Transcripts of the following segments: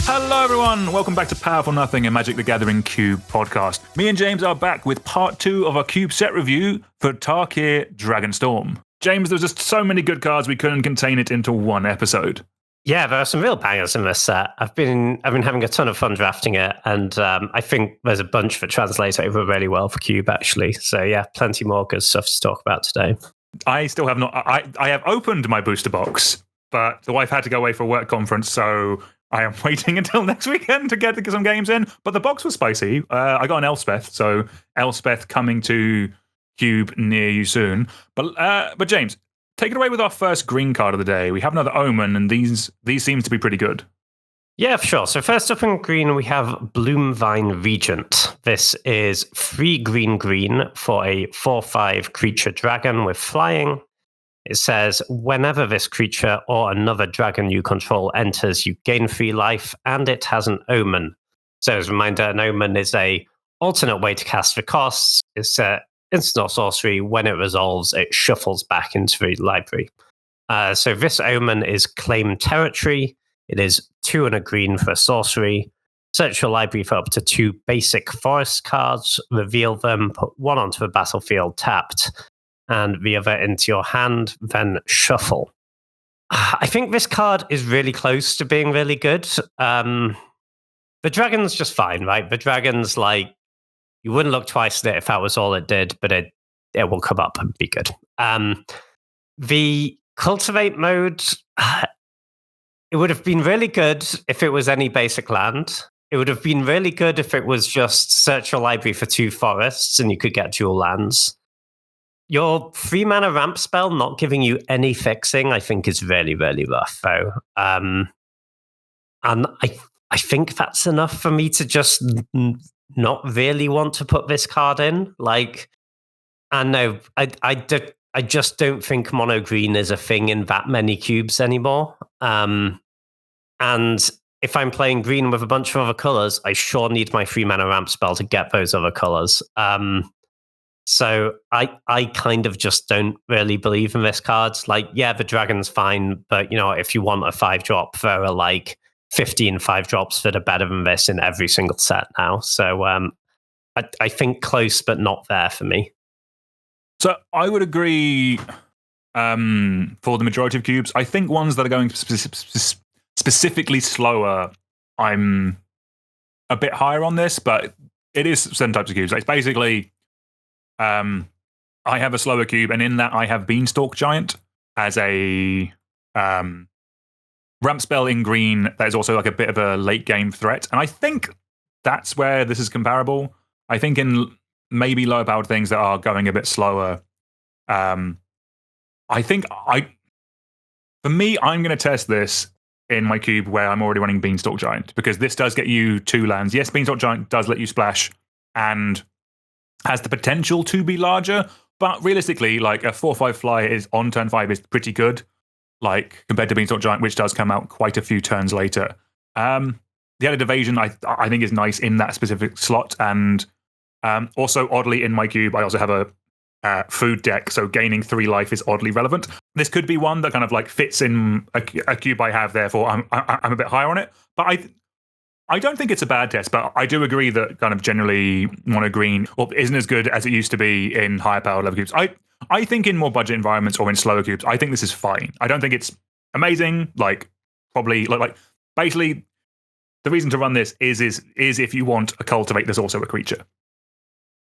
Hello everyone, welcome back to Powerful Nothing, a Magic the Gathering Cube podcast. Me and James are back with part 2 of our Cube set review for Tarkir Dragonstorm. James, there's just so many good cards we couldn't contain it into one episode. Yeah, there are some real bangers in this set. I've been having a ton of fun drafting it, and I think there's a bunch that translate over really well for Cube, actually. So yeah, plenty more good stuff to talk about today. I still have not... I have opened my booster box, but the wife had to go away for a work conference, so I am waiting until next weekend to get some games in. But the box was spicy. I got an Elspeth, so Elspeth coming to Cube near you soon. But James, take it away with our first green card of the day. We have another Omen, and these seem to be pretty good. Yeah, for sure. So first up in green, we have Bloomvine Regent. This is 3 green for a 4/5 creature dragon with flying. It says, whenever this creature or another dragon you control enters, you gain 3 life, and it has an Omen. So as a reminder, an Omen is a alternate way to cast for costs. It's a instant or sorcery. When it resolves, it shuffles back into the library. So this Omen is Claim Territory. It is 2 and a green for a sorcery. Search your library for up to 2 basic forest cards, reveal them, put 1 onto the battlefield tapped, and the other into your hand, then shuffle. I think this card is really close to being really good. The dragon's just fine, right? The dragon's like, you wouldn't look twice at it if that was all it did, but it will come up and be good. The cultivate mode, it would have been really good if it was any basic land. It would have been really good if it was just search your library for 2 forests and you could get dual lands. Your 3 mana ramp spell not giving you any fixing, I think, is really, really rough, though. And I think that's enough for me to just not really want to put this card in. Like, I know, I just don't think mono green is a thing in that many cubes anymore. And if I'm playing green with a bunch of other colors, I sure need my 3 mana ramp spell to get those other colors. So I kind of just don't really believe in this card. Like, yeah, the dragon's fine, but you know, if you want a 5-drop, there are like 15 5-drops that are better than this in every single set now. So I think close, but not there for me. So I would agree for the majority of cubes. I think ones that are going specifically slower, I'm a bit higher on this, but it is certain types of cubes. Like, it's basically... I have a slower cube, and in that I have Beanstalk Giant as a ramp spell in green that is also like a bit of a late game threat. And I think that's where this is comparable. I think in maybe lower powered things that are going a bit slower, I think for me, I'm going to test this in my cube where I'm already running Beanstalk Giant, because this does get you 2 lands. Yes, Beanstalk Giant does let you splash and has the potential to be larger, but realistically, like a 4/5 fly is on turn 5 is pretty good, like compared to Beanstalk Giant, which does come out quite a few turns later. The added evasion I think is nice in that specific slot, and also oddly in my cube I also have a food deck, so gaining 3 life is oddly relevant. This could be one that kind of like fits in a cube I have, therefore I'm a bit higher on it, but I don't think it's a bad test, but I do agree that kind of generally mono green isn't as good as it used to be in higher power level cubes. I think in more budget environments or in slower cubes, I think this is fine. I don't think it's amazing. Like, probably like basically the reason to run this is if you want a cultivate that's also a creature.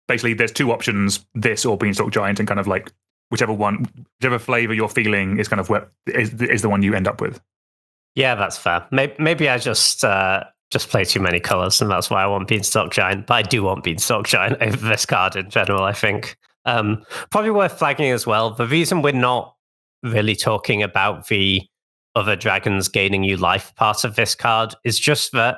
Basically, there's 2 options: this or Beanstalk Giant, and kind of like whichever flavor you're feeling is kind of what is the one you end up with. Yeah, that's fair. Maybe I just play too many colors, and that's why I want Beanstalk Giant. But I do want Beanstalk Giant over this card in general, I think. Probably worth flagging as well, the reason we're not really talking about the other dragons gaining you life part of this card is just that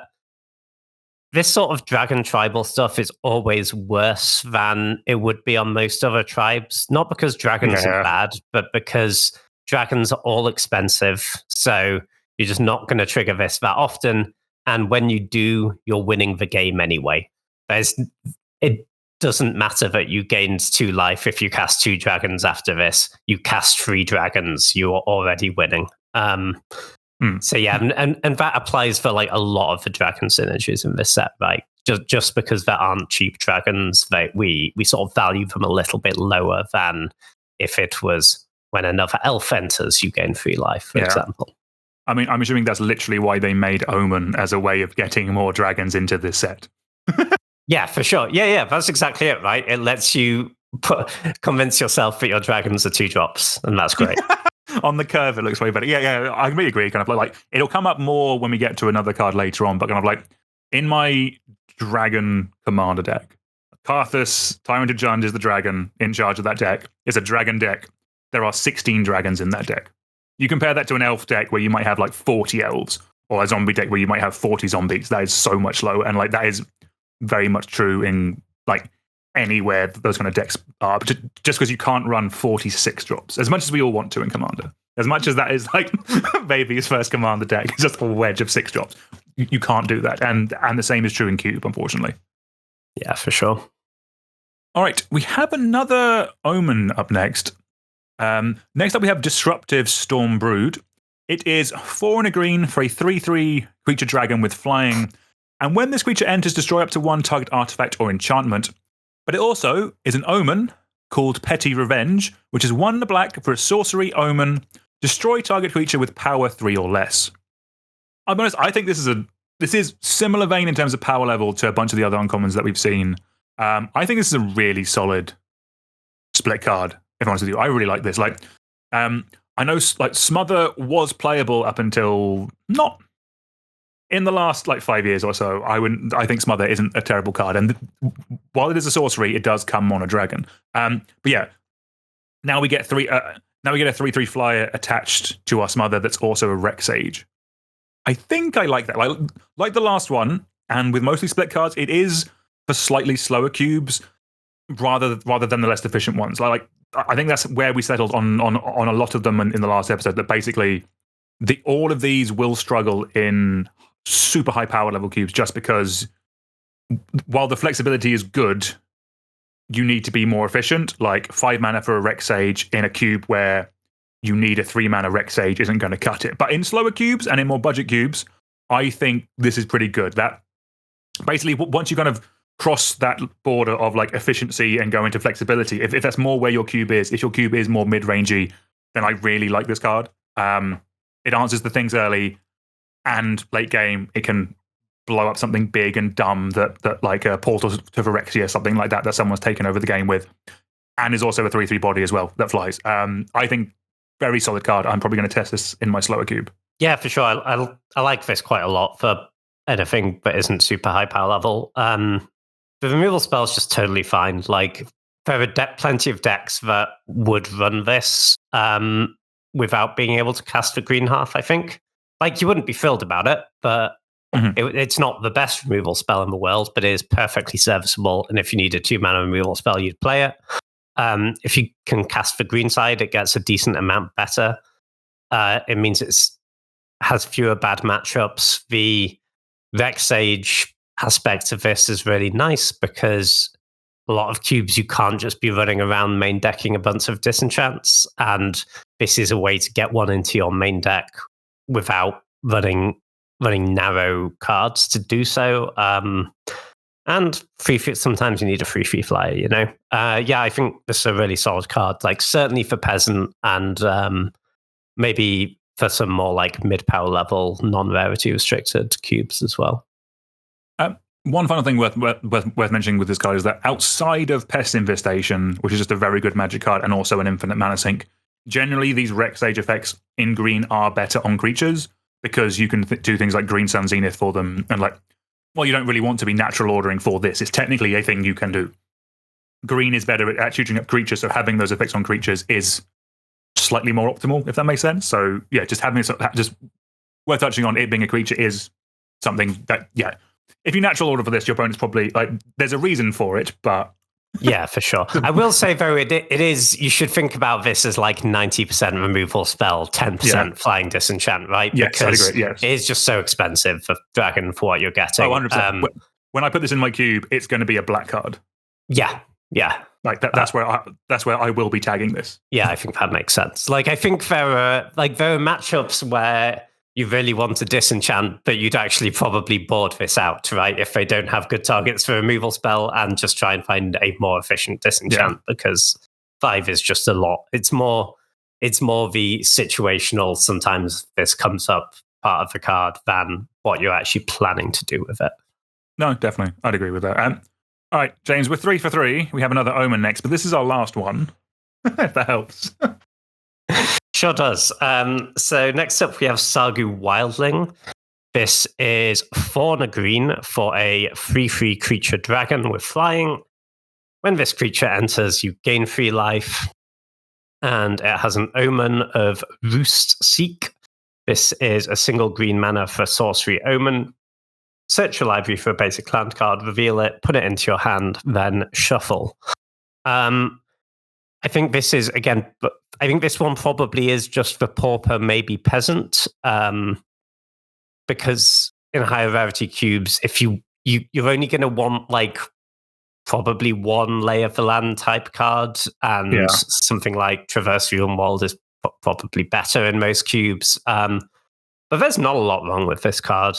this sort of dragon tribal stuff is always worse than it would be on most other tribes. Not because dragons are bad, but because dragons are all expensive. So you're just not going to trigger this that often. And when you do, you're winning the game anyway. It doesn't matter that you gained 2 life if you cast 2 dragons after this. You cast 3 dragons, you are already winning. So yeah, and that applies for like a lot of the dragon synergies in this set, right? Just because there aren't cheap dragons, we sort of value them a little bit lower than if it was when another elf enters, you gain 3 life, for example. I mean, I'm assuming that's literally why they made Omen as a way of getting more dragons into this set. Yeah, for sure. Yeah, that's exactly it, right? It lets you convince yourself that your dragons are 2 drops, and that's great. On the curve, it looks way better. Yeah, I really agree. Kind of like it'll come up more when we get to another card later on, but kind of like in my dragon commander deck, Karthus, Tyrant of Jund is the dragon in charge of that deck. It's a dragon deck. There are 16 dragons in that deck. You compare that to an elf deck where you might have like 40 elves, or a zombie deck where you might have 40 zombies. That is so much lower, and like that is very much true in like anywhere those kind of decks are. Just because you can't run 46 drops, as much as we all want to in Commander, as much as that is like Baby's first Commander deck, it's just a wedge of 6 drops. You can't do that, and the same is true in Cube, unfortunately. Yeah, for sure. All right, we have another Omen up next. Next up, we have Disruptive Stormbrood. It is 4 and a green for a 3/3 creature dragon with flying. And when this creature enters, destroy up to 1 target artifact or enchantment. But it also is an omen called Petty Revenge, which is 1 black for a sorcery omen. Destroy target creature with power 3 or less. I'll be honest, I think this is similar vein in terms of power level to a bunch of the other uncommons that we've seen. I think this is a really solid split card. If I'm honest with you, I really like this. Like, I know like Smother was playable up until not in the last like 5 years or so. I think Smother isn't a terrible card, and while it is a sorcery, it does come on a dragon. But yeah, now we get 3. Now we get a 3/3 flyer attached to our Smother that's also a Rec Sage. I think I like that. Like the last one, and with mostly split cards, it is for slightly slower cubes rather than the less efficient ones. Like I think that's where we settled on a lot of them in the last episode. That basically all of these will struggle in super high power level cubes, just because while the flexibility is good, you need to be more efficient. Like 5 mana for a Rec Sage in a cube where you need a 3 mana Rec Sage isn't going to cut it. But in slower cubes and in more budget cubes, I think this is pretty good. That basically, once you kind of cross that border of like efficiency and go into flexibility, if that's more where your cube is, if your cube is more mid-rangey, then I really like this card. It answers the things early, and late game it can blow up something big and dumb that like a Portal to Phyrexia, something like that someone's taken over the game with, and is also a 3/3 body as well that flies. I think very solid card. I'm probably going to test this in my slower cube. Yeah, for sure. I like this quite a lot for anything that isn't super high power level. The removal spell is just totally fine. Like, there are plenty of decks that would run this without being able to cast the green half, I think. Like, you wouldn't be thrilled about it, but it's not the best removal spell in the world, but it is perfectly serviceable. And if you need a 2-mana removal spell, you'd play it. If you can cast the green side, it gets a decent amount better. It means it has fewer bad matchups. The Rec Sage aspect of this is really nice because a lot of cubes you can't just be running around main decking a bunch of disenchants, and this is a way to get one into your main deck without running narrow cards to do so. And sometimes you need a 3/3 flyer, you know? I think this is a really solid card, like certainly for Peasant, and maybe for some more like mid-power level, non-rarity restricted cubes as well. One final thing worth mentioning with this card is that outside of Pest Infestation, which is just a very good magic card and also an infinite mana sink, generally these Rec Sage effects in green are better on creatures because you can do things like Green Sun Zenith for them, and like, well, you don't really want to be natural ordering for this. It's technically a thing you can do. Green is better at shooting up creatures, so having those effects on creatures is slightly more optimal, if that makes sense. So yeah, just having just worth touching on, it being a creature is something that, yeah, if you natural order for this, your opponent's probably like, there's a reason for it, but yeah, for sure. I will say though, it is, you should think about this as like 90% removal spell, 10% flying disenchant, right? Yes, because I'd agree, yes. It is just so expensive for Dragon for what you're getting. 100%. When I put this in my cube, it's going to be a black card. Yeah. Like that's where I will be tagging this. Yeah, I think that makes sense. Like, I think there are matchups where you really want to disenchant, but you'd actually probably board this out, right? If they don't have good targets for removal spell, and just try and find a more efficient disenchant, because 5 is just a lot. It's more the situational, sometimes this comes up part of the card than what you're actually planning to do with it. No, definitely. I'd agree with that. All right, James, we're 3 for 3. We have another Omen next, but this is our last one. If that helps. Sure does. So next up we have Sargu Wildling. This is 4 and a green for a 3/3 creature dragon with flying. When this creature enters, you gain 3 life, and it has an omen of Roost Seek. This is a single green mana for a sorcery omen. Search your library for a basic land card, reveal it, put it into your hand, then shuffle. I think this is, again, I think this one probably is just for pauper, maybe peasant, because in higher rarity cubes, if you're only going to want like probably 1 Lay of the Land type card, and something like Traverse the Realmwald is probably better in most cubes. But there's not a lot wrong with this card.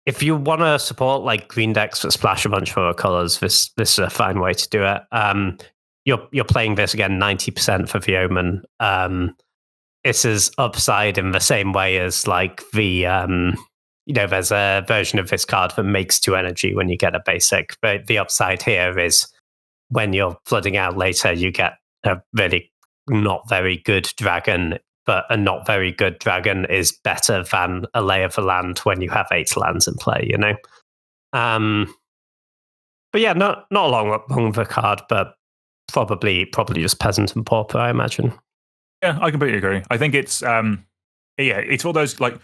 If you want to support like green decks that splash a bunch of other colors, this is a fine way to do it. You're playing this again 90% for the omen. This is upside in the same way as like the there's a version of this card that makes 2 energy when you get a basic. But the upside here is when you're flooding out later, you get a really not very good dragon. But a not very good dragon is better than a Lay of the Land when you have 8 lands in play, But yeah, not a long with the card, but probably just peasant and pauper, I imagine. Yeah, I completely agree. I think it's it's all those like,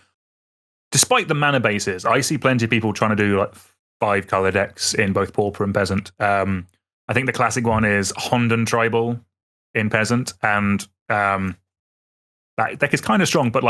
despite the mana bases, I see plenty of people trying to do like 5 color decks in both pauper and peasant. I think the classic one is Honden Tribal in peasant, and that deck is kind of strong, but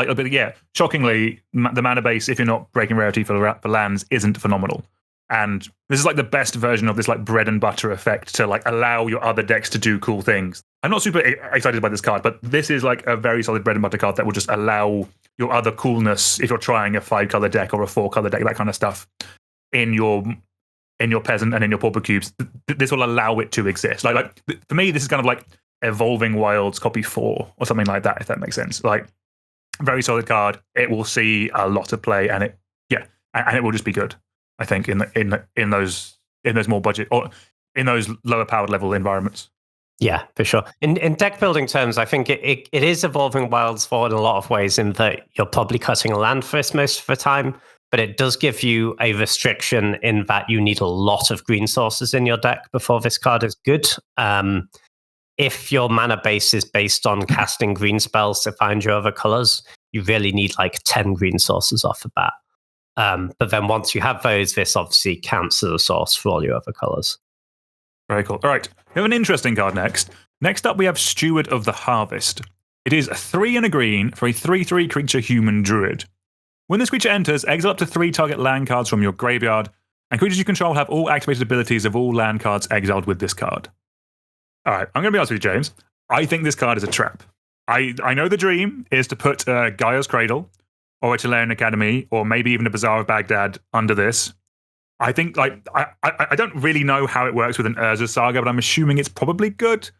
shockingly, the mana base, if you're not breaking rarity for lands, isn't phenomenal. And this is like the best version of this like bread and butter effect to like allow your other decks to do cool things. I'm not super excited by this card, but this is like a very solid bread and butter card that will just allow your other coolness, if you're trying a 5-color deck or a 4-color deck, that kind of stuff, in your peasant and in your pauper cubes. This will allow it to exist. Like for me, this is kind of like Evolving Wilds copy 4 or something like that, if that makes sense. Like, very solid card. It will see a lot of play, and it will just be good. I think in those more budget or in those lower powered level environments. Yeah, for sure. In deck building terms, I think it is Evolving Wilds 4 in a lot of ways, in that you're probably cutting a land first most of the time, but it does give you a restriction in that you need a lot of green sources in your deck before this card is good. If your mana base is based on casting green spells to find your other colors, you really need like 10 green sources off the bat. But then once you have those, this obviously counts as a source for all your other colors. Very cool. All right, we have an interesting card next. Next up, we have Steward of the Harvest. It is 3 and a green for a 3/3 creature human druid. When this creature enters, exile up to 3 target land cards from your graveyard, and creatures you control have all activated abilities of all land cards exiled with this card. All right, I'm going to be honest with you, James. I think this card is a trap. I know the dream is to put Gaia's Cradle or a Chilean Academy or maybe even a Bazaar of Baghdad under this. I think, like, I don't really know how it works with an Urza Saga, but I'm assuming it's probably good.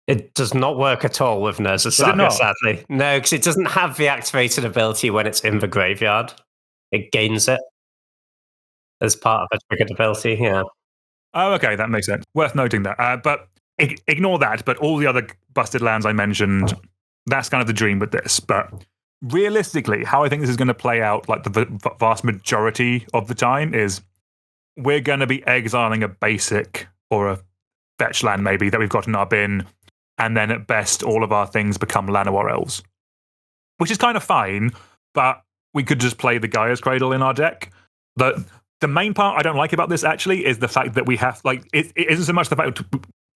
It does not work at all with Urza Saga, sadly. No, because it doesn't have the activated ability when it's in the graveyard. It gains it as part of a triggered ability, yeah. Oh, okay, that makes sense. Worth noting that. But ignore that. But all the other busted lands I mentioned, that's kind of the dream with this. But realistically, how I think this is going to play out, like the vast majority of the time, is we're going to be exiling a basic or a fetch land maybe that we've got in our bin, and then at best all of our things become Llanowar Elves, which is kind of fine, but we could just play the Gaia's Cradle in our deck. The main part I don't like about this actually is the fact that we have, like, it isn't so much the fact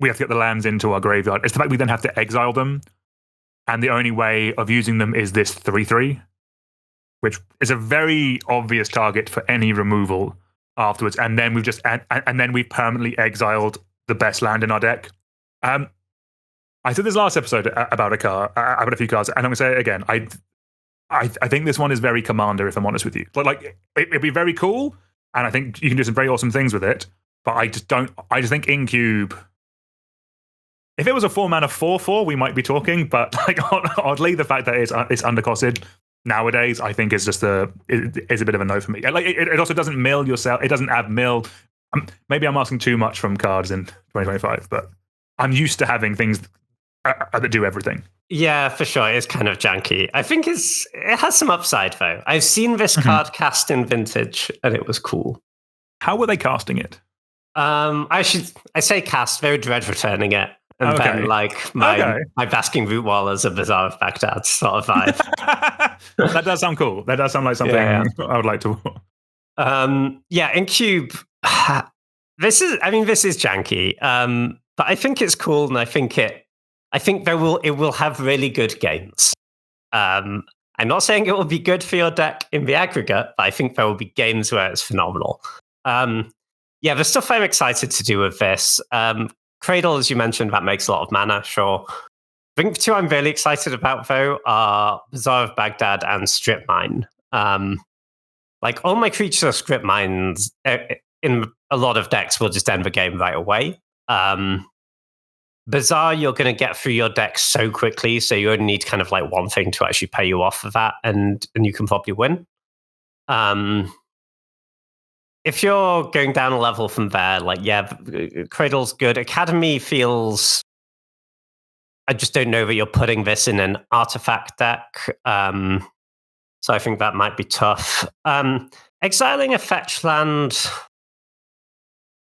we have to get the lands into our graveyard, it's the fact we then have to exile them, and the only way of using them is this 3/3, which is a very obvious target for any removal afterwards, and then we've permanently exiled the best land in our deck. I I said this last episode about about a few cards, and I'm going to say it again. I think this one is very Commander, if I'm honest with you. Like it'd be very cool, and I think you can do some very awesome things with it. But I just think in Cube, if it was a 4-mana 4/4, we might be talking. But like oddly, the fact that it's undercosted nowadays, I think is just is a bit of a no for me. Like it also doesn't mill yourself. It doesn't add mill. Maybe I'm asking too much from cards in 2025, but I'm used to having things that do everything. Yeah, for sure. It's kind of janky. I think it has some upside, though. I've seen this card cast in Vintage, and it was cool. How were they casting it? I say cast. They were dread returning it, and then like my Basking Root Wall as a Bazaar of Baghdad sort of vibe. That does sound cool. That does sound like something I would like to. In Cube, this is janky, but I think it's cool, and I think it will have really good games. I'm not saying it will be good for your deck in the aggregate, but I think there will be games where it's phenomenal. The stuff I'm excited to do with this, Cradle, as you mentioned, that makes a lot of mana, sure. I think the two I'm really excited about, though, are Bazaar of Baghdad and Strip Mine. Like, all my creatures are Strip Mines. In a lot of decks, will just end the game right away. Bazaar, you're going to get through your deck so quickly, so you only need kind of like one thing to actually pay you off of that, and you can probably win. If you're going down a level from there, like, Cradle's good. Academy feels... I just don't know that you're putting this in an artifact deck, so I think that might be tough. Exiling a fetch land...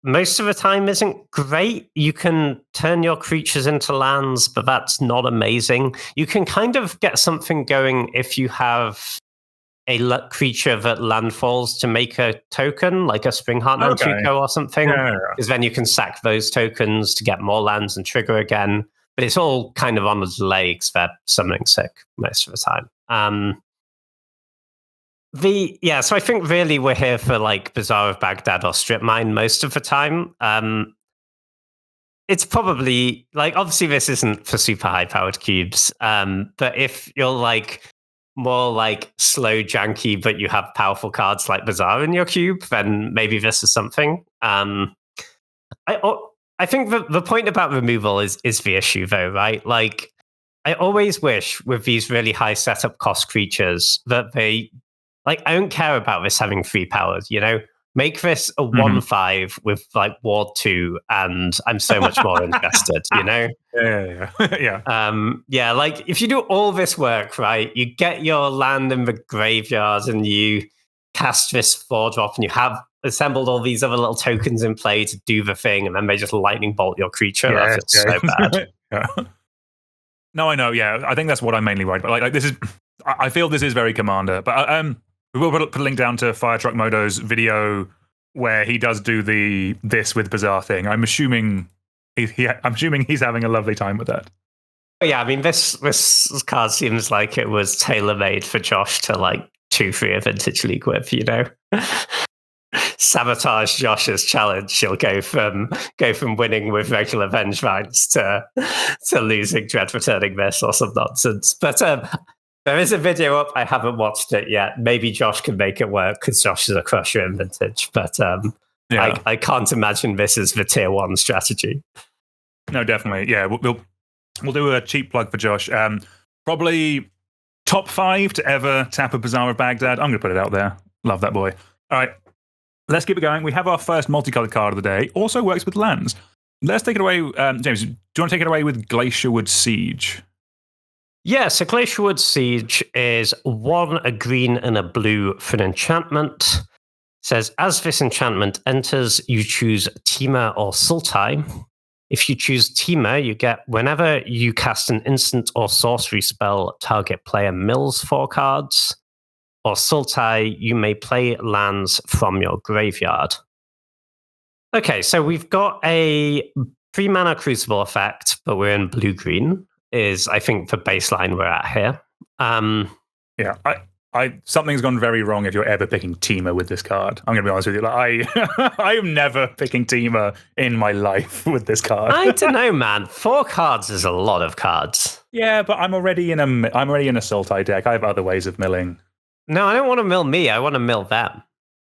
most of the time isn't great. You can turn your creatures into lands, but that's not amazing. You can kind of get something going if you have a creature that landfalls to make a token, like a Springheart Nantuko or something, because then you can sack those tokens to get more lands and trigger again. But it's all kind of on the delay because they're summoning sick most of the time. So I think really we're here for like Bazaar of Baghdad or Strip Mine most of the time. It's probably like, obviously this isn't for super high powered cubes, but if you're like more like slow janky but you have powerful cards like Bazaar in your cube, then maybe this is something. I think the point about removal is the issue though, right? Like, I always wish with these really high setup cost creatures that they... like, I don't care about this having 3 powers, you know? Make this a 1/5 with, like, Ward 2, and I'm so much more invested, you know? Yeah. Like, if you do all this work, right, you get your land in the graveyard, and you cast this 4-drop, and you have assembled all these other little tokens in play to do the thing, and then they just lightning bolt your creature. That feels so bad. No, I know, I think that's what I'm mainly worried about. Like this is... I feel this is very Commander, but we will put a link down to Fire Truck Modo's video where he does do this with Bazaar thing. I'm assuming he's having a lovely time with that. Yeah, I mean, this card seems like it was tailor-made for Josh to like 2-3 a Vintage League with, you know? Sabotage Josh's challenge. He'll go from winning with regular Vengevines to losing Dread Returning this or some nonsense. But there is a video up. I haven't watched it yet. Maybe Josh can make it work because Josh is a crusher in Vintage. But I can't imagine this is the tier 1 strategy. No, definitely. Yeah, we'll do a cheap plug for Josh. Probably top 5 to ever tap a Bazaar of Baghdad. I'm going to put it out there. Love that boy. All right, let's keep it going. We have our first multicolored card of the day. Also works with lands. Let's take it away. James, do you want to take it away with Glacierwood Siege? Yeah, so Glacierwood Siege is 1 a green and a blue for an enchantment. It says, as this enchantment enters, you choose Temur or Sultai. If you choose Temur, you get whenever you cast an instant or sorcery spell, target player mills 4 cards. Or Sultai, you may play lands from your graveyard. Okay, so we've got a 3-mana Crucible effect, but we're in blue-green. Is, I think, the baseline we're at here. something's gone very wrong if you're ever picking Teema with this card. I'm going to be honest with you. Like, I am never picking Teema in my life with this card. I don't know, man. 4 cards is a lot of cards. Yeah, but I'm already in a Sultai deck. I have other ways of milling. No, I don't want to mill me. I want to mill them.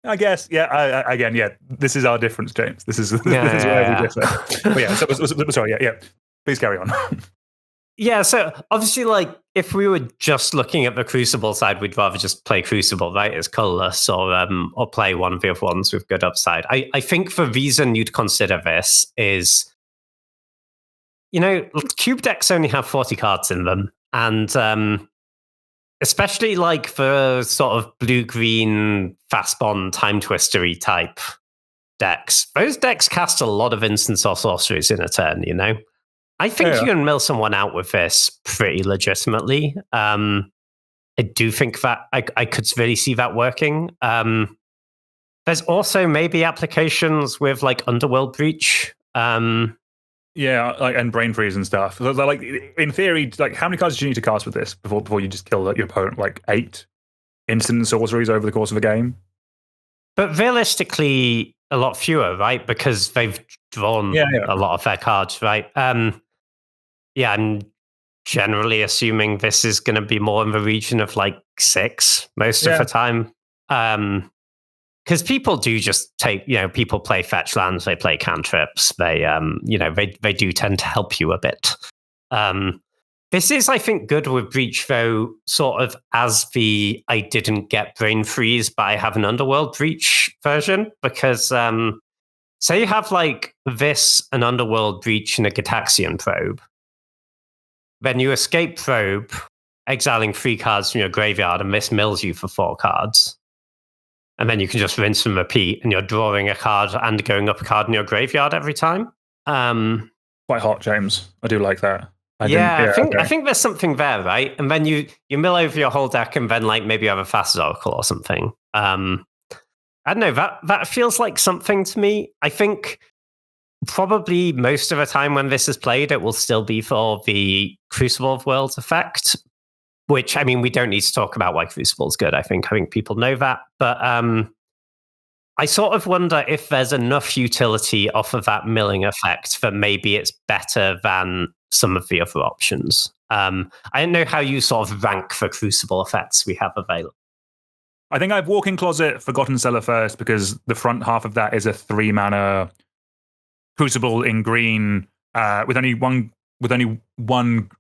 I guess, yeah. Again, yeah. This is our difference, James. This is where we differ. But yeah. Sorry. Yeah. Please carry on. Yeah, so obviously, like, if we were just looking at the Crucible side, we'd rather just play Crucible, right? It's colorless, or play one of ones with good upside. I think the reason you'd consider this is, cube decks only have 40 cards in them, and especially like for sort of blue-green, fast bond, time twistery type decks, those decks cast a lot of instants or sorceries in a turn, I think you can mill someone out with this pretty legitimately. I do think that I could really see that working. There's also maybe applications with like Underworld Breach. Yeah, like, and Brain Freeze and stuff. So, like, in theory, like, how many cards do you need to cast with this before you just kill your opponent? Like 8 instant sorceries over the course of a game? But realistically, a lot fewer, right? Because they've drawn a lot of their cards, right? Yeah, I'm generally assuming this is going to be more in the region of like 6 most of the time. Because people do just take, people play fetch lands, they play cantrips, they do tend to help you a bit. This is, I think, good with Breach, though, sort of as the I didn't get Brain Freeze, but I have an Underworld Breach version, because say you have like this, an Underworld Breach, and a Gitaxian Probe. Then you escape Probe, exiling 3 cards from your graveyard, and this mills you for 4 cards. And then you can just rinse and repeat, and you're drawing a card and going up a card in your graveyard every time. Quite hot, James. I do like that. I think there's something there, right? And then you mill over your whole deck, and then like maybe you have a fast Oracle or something. I don't know. That feels like something to me. I think probably most of the time when this is played, it will still be for the Crucible of Worlds effect, which, I mean, we don't need to talk about why Crucible is good. I think people know that. But I sort of wonder if there's enough utility off of that milling effect that maybe it's better than some of the other options. I don't know how you sort of rank for Crucible effects we have available. I think I have Walking Closet, Forgotten Cellar first, because the front half of that is a 3-mana Crucible in green with only one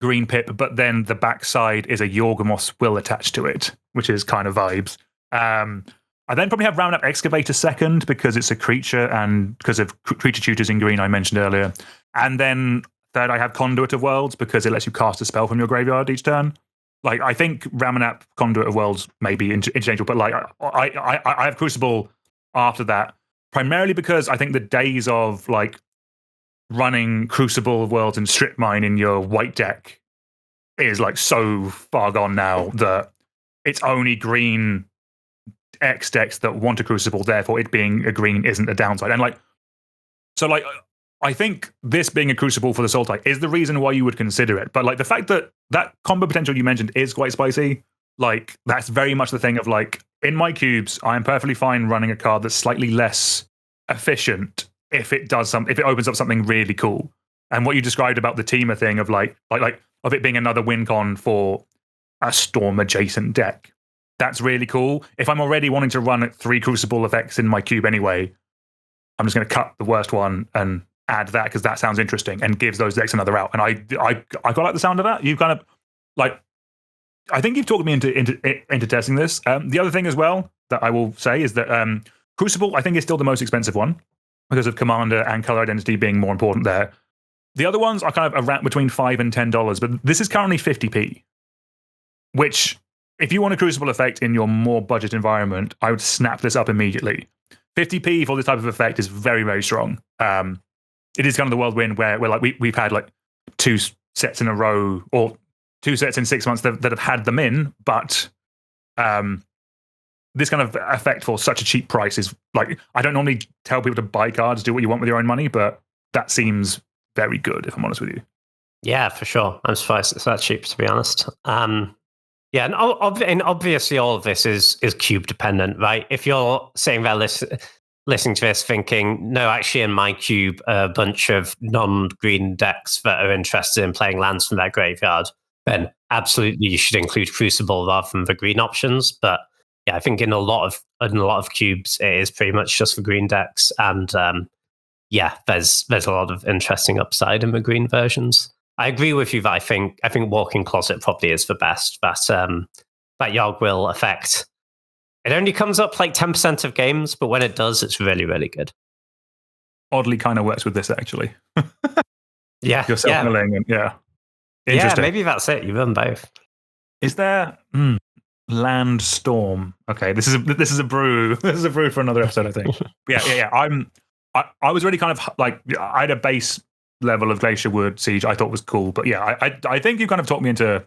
green pip, but then the backside is a Yorgamos Will attached to it, which is kind of vibes. I then probably have Round Up Excavator second, because it's a creature and because of creature tutors in green I mentioned earlier. And then third, I have Conduit of Worlds, because it lets you cast a spell from your graveyard each turn. Like, I think Ramanap, Conduit of Worlds may be interchangeable, but like I have Crucible after that, primarily because I think the days of like running Crucible of Worlds and Strip Mine in your white deck is like so far gone now that it's only green X decks that want a Crucible, therefore it being a green isn't a downside. And like, so like, I think this being a Crucible for the Sultai is the reason why you would consider it. But like the fact that that combo potential you mentioned is quite spicy, like that's very much the thing of like, in my cubes, I am perfectly fine running a card that's slightly less efficient if it opens up something really cool. And what you described about the Teema thing of like of it being another win con for a Storm adjacent deck, that's really cool. If I'm already wanting to run 3 Crucible effects in my cube anyway, I'm just going to cut the worst one and add that, because that sounds interesting and gives those decks another out. And I quite like the sound of that. You've kind of like, I think you've talked me into testing this. The other thing as well that I will say is that Crucible, I think, is still the most expensive one because of Commander and Color Identity being more important there. The other ones are kind of around between $5 and $10, but this is currently 50p, which, if you want a Crucible effect in your more budget environment, I would snap this up immediately. 50p for this type of effect is very, very strong. It is kind of the world win where like we've had like 2 sets in a row, or 2 sets in 6 months that have had them in, but this kind of effect for such a cheap price is like, I don't normally tell people to buy cards, do what you want with your own money, but that seems very good, if I'm honest with you. Yeah, for sure. I'm surprised it's that cheap, to be honest. Yeah, and obviously all of this is cube dependent, right? If you're sitting there listening to this thinking, no, actually in my cube, a bunch of non-green decks that are interested in playing lands from their graveyard, then absolutely you should include Crucible rather than the green options. But yeah, I think in a lot of cubes, it is pretty much just for green decks. And yeah, there's a lot of interesting upside in the green versions. I agree with you that I think Walking Closet probably is the best. That Yogg will effect. It only comes up like 10% of games, but when it does, it's really, really good. Oddly kind of works with this, actually. Yeah. You're self-milling, and yeah. Interesting. Yeah, maybe that's it. You run both. Is there Land Storm? Okay, this is a brew. This is a brew for another episode, I think. Yeah. I was really kind of like, I had a base level of Glacier Wood Siege I thought was cool, but yeah, I think you kind of talked me into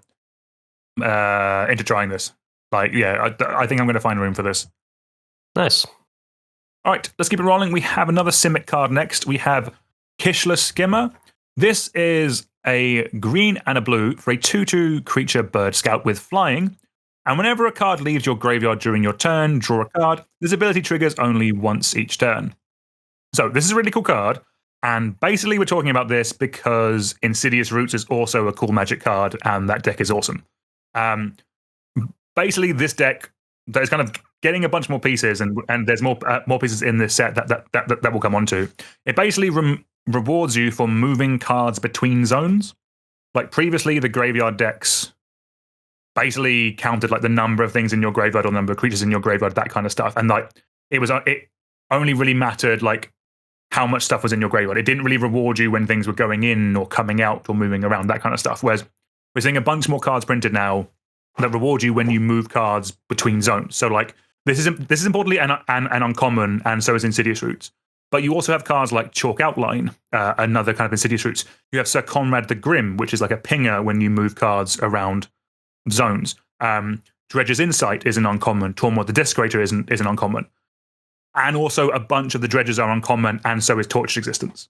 trying this. Like, yeah, I think I'm going to find room for this. Nice. All right, let's keep it rolling. We have another Simic card next. We have Kishla Skimmer. This is a green and a blue for a 2/2 creature bird scout with flying. And whenever a card leaves your graveyard during your turn, draw a card. This ability triggers only once each turn. So this is a really cool card. And basically, we're talking about this because Insidious Roots is also a cool Magic card, and that deck is awesome. Basically, this deck that is kind of getting a bunch more pieces, and there's more pieces in this set that we'll come on to. It basically rewards you for moving cards between zones. Like previously, the graveyard decks basically counted like the number of things in your graveyard or number of creatures in your graveyard, that kind of stuff, and like it only really mattered like how much stuff was in your graveyard. It didn't really reward you when things were going in or coming out or moving around, that kind of stuff. Whereas we're seeing a bunch more cards printed now that reward you when you move cards between zones. So like this is importantly an uncommon, and so is Insidious Roots. But you also have cards like Chalk Outline, another kind of Insidious Roots. You have Sir Conrad the Grim, which is like a pinger when you move cards around zones. Dredger's Insight is an uncommon. Tormod the Desecrator is an uncommon. And also a bunch of the Dredgers are uncommon, and so is Torched Existence.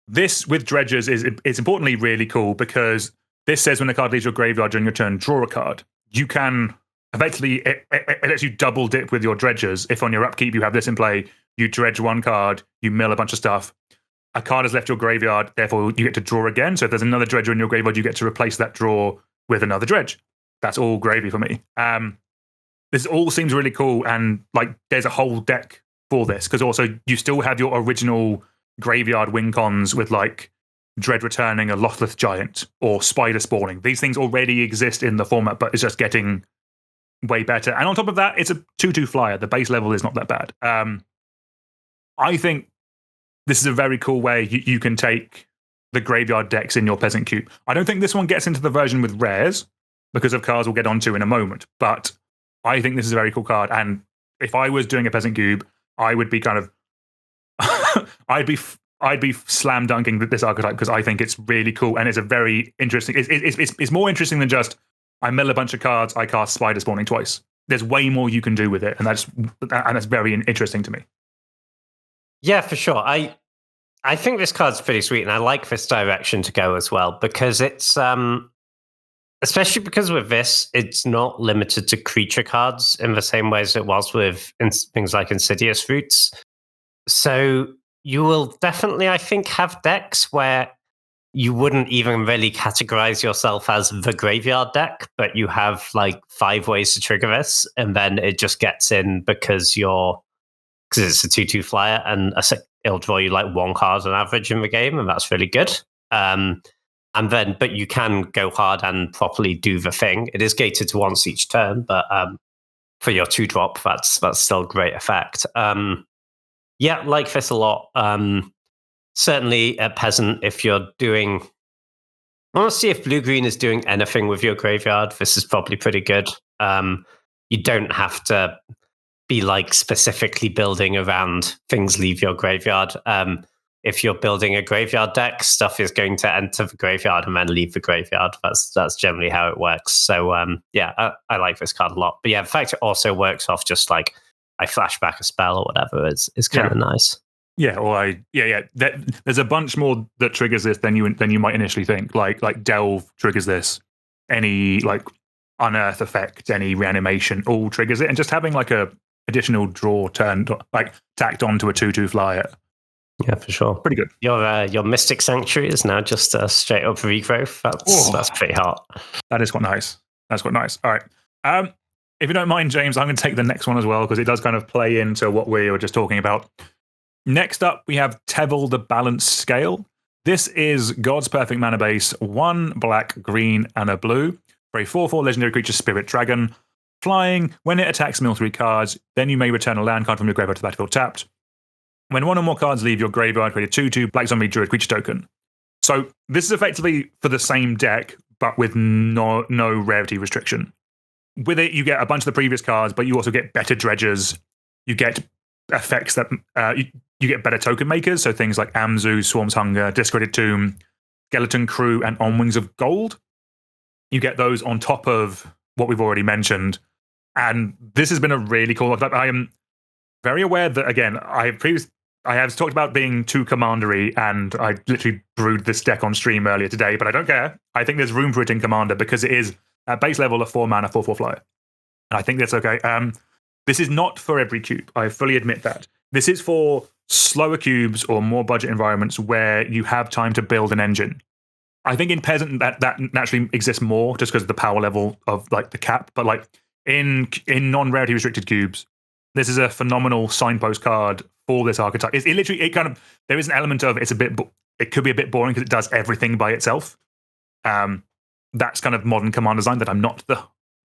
This, with Dredgers, is importantly really cool because this says when a card leaves your graveyard during your turn, draw a card. You can, effectively, it lets you double dip with your Dredgers. If on your upkeep you have this in play, you dredge one card, you mill a bunch of stuff. A card has left your graveyard, therefore you get to draw again. So if there's another Dredger in your graveyard, you get to replace that draw with another Dredge. That's all gravy for me. This all seems really cool, and like there's a whole deck for this because also you still have your original graveyard win cons with like Dread returning a Lothlith Giant or Spider spawning. These things already exist in the format, but it's just getting way better. And on top of that, it's a 2/2 flyer. The base level is not that bad. I think this is a very cool way you can take the graveyard decks in your Peasant Cube. I don't think this one gets into the version with rares because of cards we'll get onto in a moment, but I think this is a very cool card. And if I was doing a Peasant Cube, I would be kind of I'd be slam dunking this archetype because I think it's really cool and it's a very interesting. It's more interesting than just I mill a bunch of cards, I cast Spider spawning twice. There's way more you can do with it, and that's very interesting to me. Yeah, for sure. I think this card's pretty sweet, and I like this direction to go as well because it's especially because with this, it's not limited to creature cards in the same way as it was with things like Insidious Roots. So you will definitely, I think, have decks where you wouldn't even really categorize yourself as the graveyard deck, but you have like 5 ways to trigger this, and then it just gets in because it's a 2/2 flyer, and it'll draw you like 1 card on average in the game, and that's really good. And then, but you can go hard and properly do the thing. It is gated to once each turn, but for your 2-drop, that's still great effect. Yeah, like this a lot. Certainly at Peasant, if you're doing... I want to see if blue-green is doing anything with your graveyard. This is probably pretty good. You don't have to be like specifically building around things leave your graveyard. If you're building a graveyard deck, stuff is going to enter the graveyard and then leave the graveyard. That's generally how it works. So yeah, I like this card a lot. But yeah, the fact it also works off just like I flash back a spell or whatever is kind of nice. Yeah, or there's a bunch more that triggers this than you might initially think. Like Delve triggers this. unearth effect, any reanimation, all triggers it, and just having like a additional draw turned like tacked onto a 2/2 flyer. Yeah, for sure. Pretty good. Your Mystic Sanctuary is now just a straight up regrowth. That's pretty hot. That is quite nice. That's quite nice. All right. If you don't mind, James, I'm going to take the next one as well because it does kind of play into what we were just talking about. Next up, we have Tevel the Balanced Scale. This is God's Perfect Mana Base, 1 black, green, and a blue for a 4/4 legendary creature Spirit Dragon. Flying, when it attacks, mill 3 cards, then you may return a land card from your graveyard to the battlefield tapped. When 1 or more cards leave your graveyard, create a 2/2 black zombie druid creature token. So this is effectively for the same deck, but with no rarity restriction. With it, you get a bunch of the previous cards, but you also get better dredgers. You get effects that you get better token makers, so things like Amzu, Swarm's Hunger, Discredited Tomb, Skeleton Crew, and On Wings of Gold. You get those on top of what we've already mentioned. And this has been a really cool look. I am very aware that, again, I have talked about being too commandery, and I literally brewed this deck on stream earlier today, but I don't care. I think there's room for it in Commander because it is at base level a 4 mana, 4/4 flyer. And I think that's okay. This is not for every cube. I fully admit that. This is for slower cubes or more budget environments where you have time to build an engine. I think in Peasant that naturally exists more just because of the power level of like the cap, but like in non-rarity restricted cubes, this is a phenomenal signpost card for this archetype. It literally there is an element of it could be a bit boring because it does everything by itself. That's kind of modern command design that I'm not the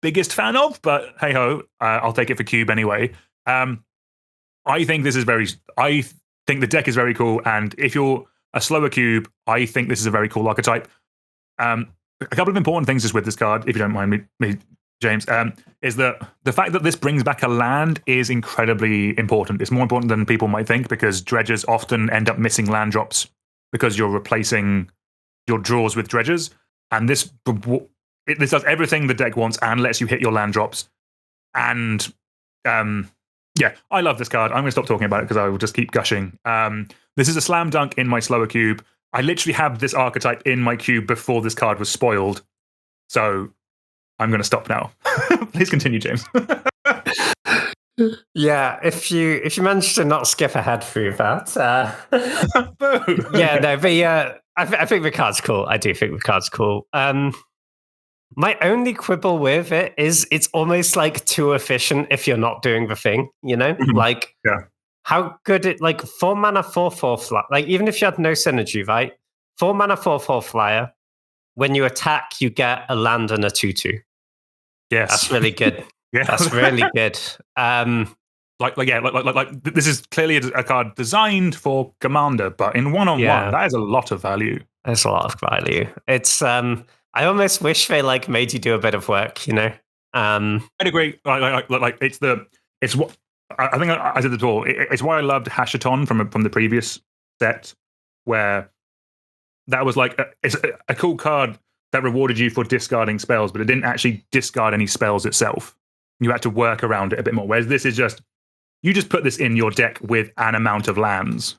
biggest fan of, but hey ho, I'll take it for cube anyway. I think the deck is very cool, and if you're a slower cube, I think this is a very cool archetype. A couple of important things just with this card, if you don't mind me James, is that the fact that this brings back a land is incredibly important. It's more important than people might think because dredgers often end up missing land drops because you're replacing your draws with dredgers, and this does everything the deck wants and lets you hit your land drops. And yeah, I love this card. I'm going to stop talking about it because I will just keep gushing. This is a slam dunk in my slower cube. I literally have this archetype in my cube before this card was spoiled. So I'm going to stop now. Please continue, James. Yeah, if you manage to not skip ahead through that. Yeah, no, but I think the card's cool. I do think the card's cool. My only quibble with it is it's almost like too efficient if you're not doing the thing, you know? Like, how good it, like 4 mana, 4/4 flyer, like even if you had no synergy, right? 4 mana, 4/4 flyer, when you attack, you get a land and a 2/2. Yes. That's really good. Yeah. That's really good. Like this is clearly a card designed for Commander, but in one-on-one, that is a lot of value. There's a lot of value. It's I almost wish they like made you do a bit of work, you know. I'd agree. Like it's what I think I said before. It's why I loved Hashaton from the previous set, where that was like it's a cool card that rewarded you for discarding spells, but it didn't actually discard any spells itself. You had to work around it a bit more. Whereas this is just you just put this in your deck with an amount of lands,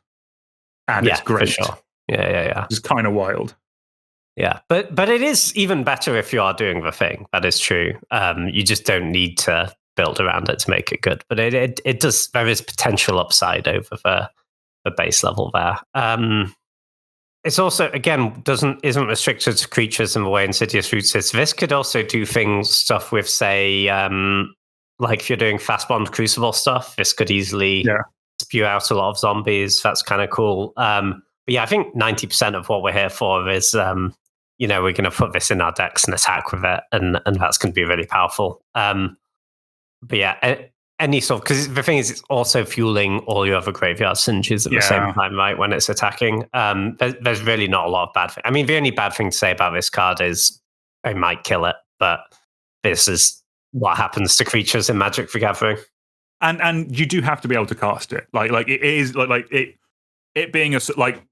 and it's great. For sure. Yeah. It's kind of wild. Yeah, but it is even better if you are doing the thing. That is true. You just don't need to build around it to make it good. But it does. There is potential upside over the base level there. It's also again isn't restricted to creatures in the way Insidious Roots is. This could also do stuff with say like if you're doing fast bond Crucible stuff. This could easily spew out a lot of zombies. That's kind of cool. But yeah, I think 90% of what we're here for is we're going to put this in our decks and attack with it, and that's going to be really powerful. But yeah, any sort of, because the thing is, it's also fueling all your other graveyard synergies at the same time, right? When it's attacking, there's really not a lot of bad thing. I mean, the only bad thing to say about this card is they might kill it, but this is what happens to creatures in Magic the Gathering. And you do have to be able to cast it. Like it is it being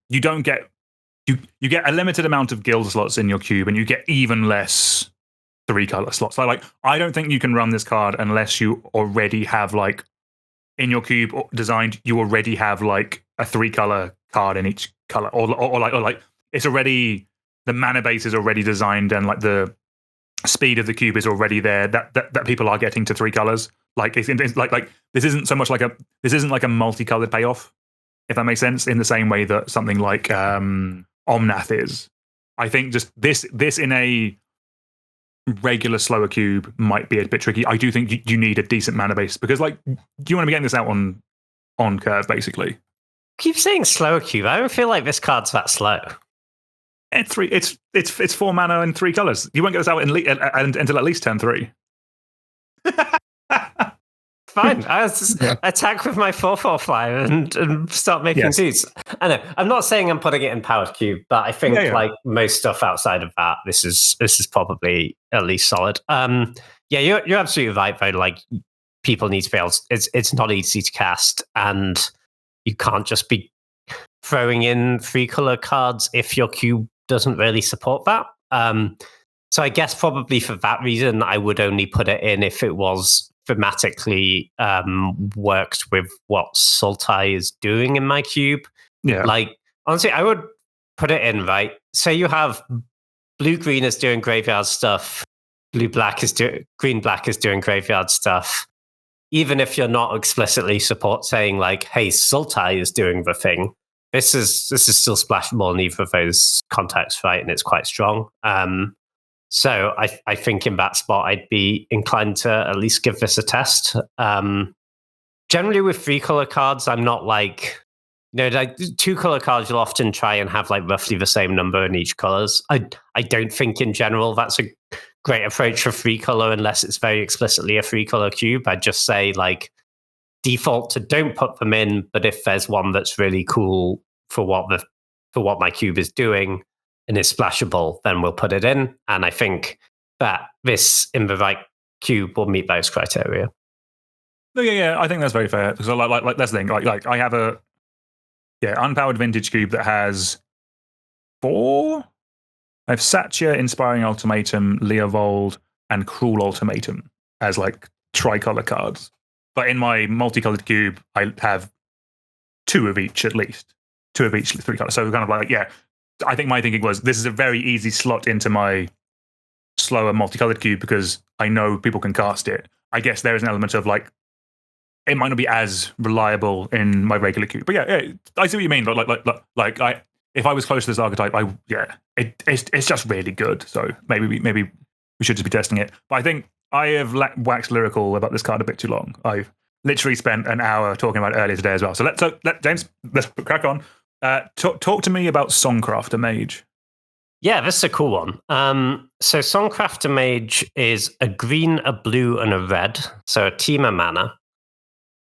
you don't get. You get a limited amount of guild slots in your cube, and you get even less 3-color slots. Like I don't think you can run this card unless you already have in your cube designed. You already have a 3-color card in each color, or it's already the mana base is already designed, and the speed of the cube is already there. That people are getting to 3 colors. Like it's like this isn't so much like a multicolored payoff, if that makes sense. In the same way that something like Omnath is. I think just this in a regular slower cube might be a bit tricky. I do think you need a decent mana base because like you want to be getting this out on curve basically. Keep saying slower cube. I don't feel like this card's that slow. It's 4 mana and 3 colors. You won't get this out until at least turn 3. Fine. I just attack with my 4/4 flyer and start making dudes. I know. I'm not saying I'm putting it in powered cube, but I think like most stuff outside of that, this is probably at least solid. You're absolutely right though. Like people need to be able to, it's not easy to cast, and you can't just be throwing in 3-color cards if your cube doesn't really support that. So I guess probably for that reason, I would only put it in if it was thematically worked with what Sultai is doing in my cube. Yeah. Like, honestly, I would put it in, right? Say you have blue-green is doing graveyard stuff, green-black is doing graveyard stuff. Even if you're not explicitly saying like, hey, Sultai is doing the thing, this is still splashable in either of those contexts, right? And it's quite strong. So I think in that spot, I'd be inclined to at least give this a test. Generally with 3-color cards, I'm not like, like 2-color cards, you'll often try and have like roughly the same number in each colors. I don't think in general that's a great approach for 3-color unless it's very explicitly a 3-color cube. I'd just say like default to don't put them in, but if there's one that's really cool for what my cube is doing, and it's splashable, then we'll put it in. And I think that this in the right cube will meet those criteria. No, yeah, I think that's very fair. Because like that's the thing. Like I have a unpowered vintage cube that has 4. I have Satya, Inspiring Ultimatum, Leovold, and Cruel Ultimatum as like tricolor cards. But in my multicolored cube, I have 2 of each at least. 2 of each 3 colors. So kind of like I think my thinking was this is a very easy slot into my slower multicolored cube because I know people can cast it. I guess there is an element of like it might not be as reliable in my regular cube, but I see what you mean. Like if I was close to this archetype, it's just really good. So maybe we should just be testing it. But I think I have waxed lyrical about this card a bit too long. I've literally spent an hour talking about it earlier today as well. So let James, let's crack on. Talk to me about Songcrafter Mage. Yeah, this is a cool one. So Songcrafter Mage is a green, a blue, and a red. So a Temur mana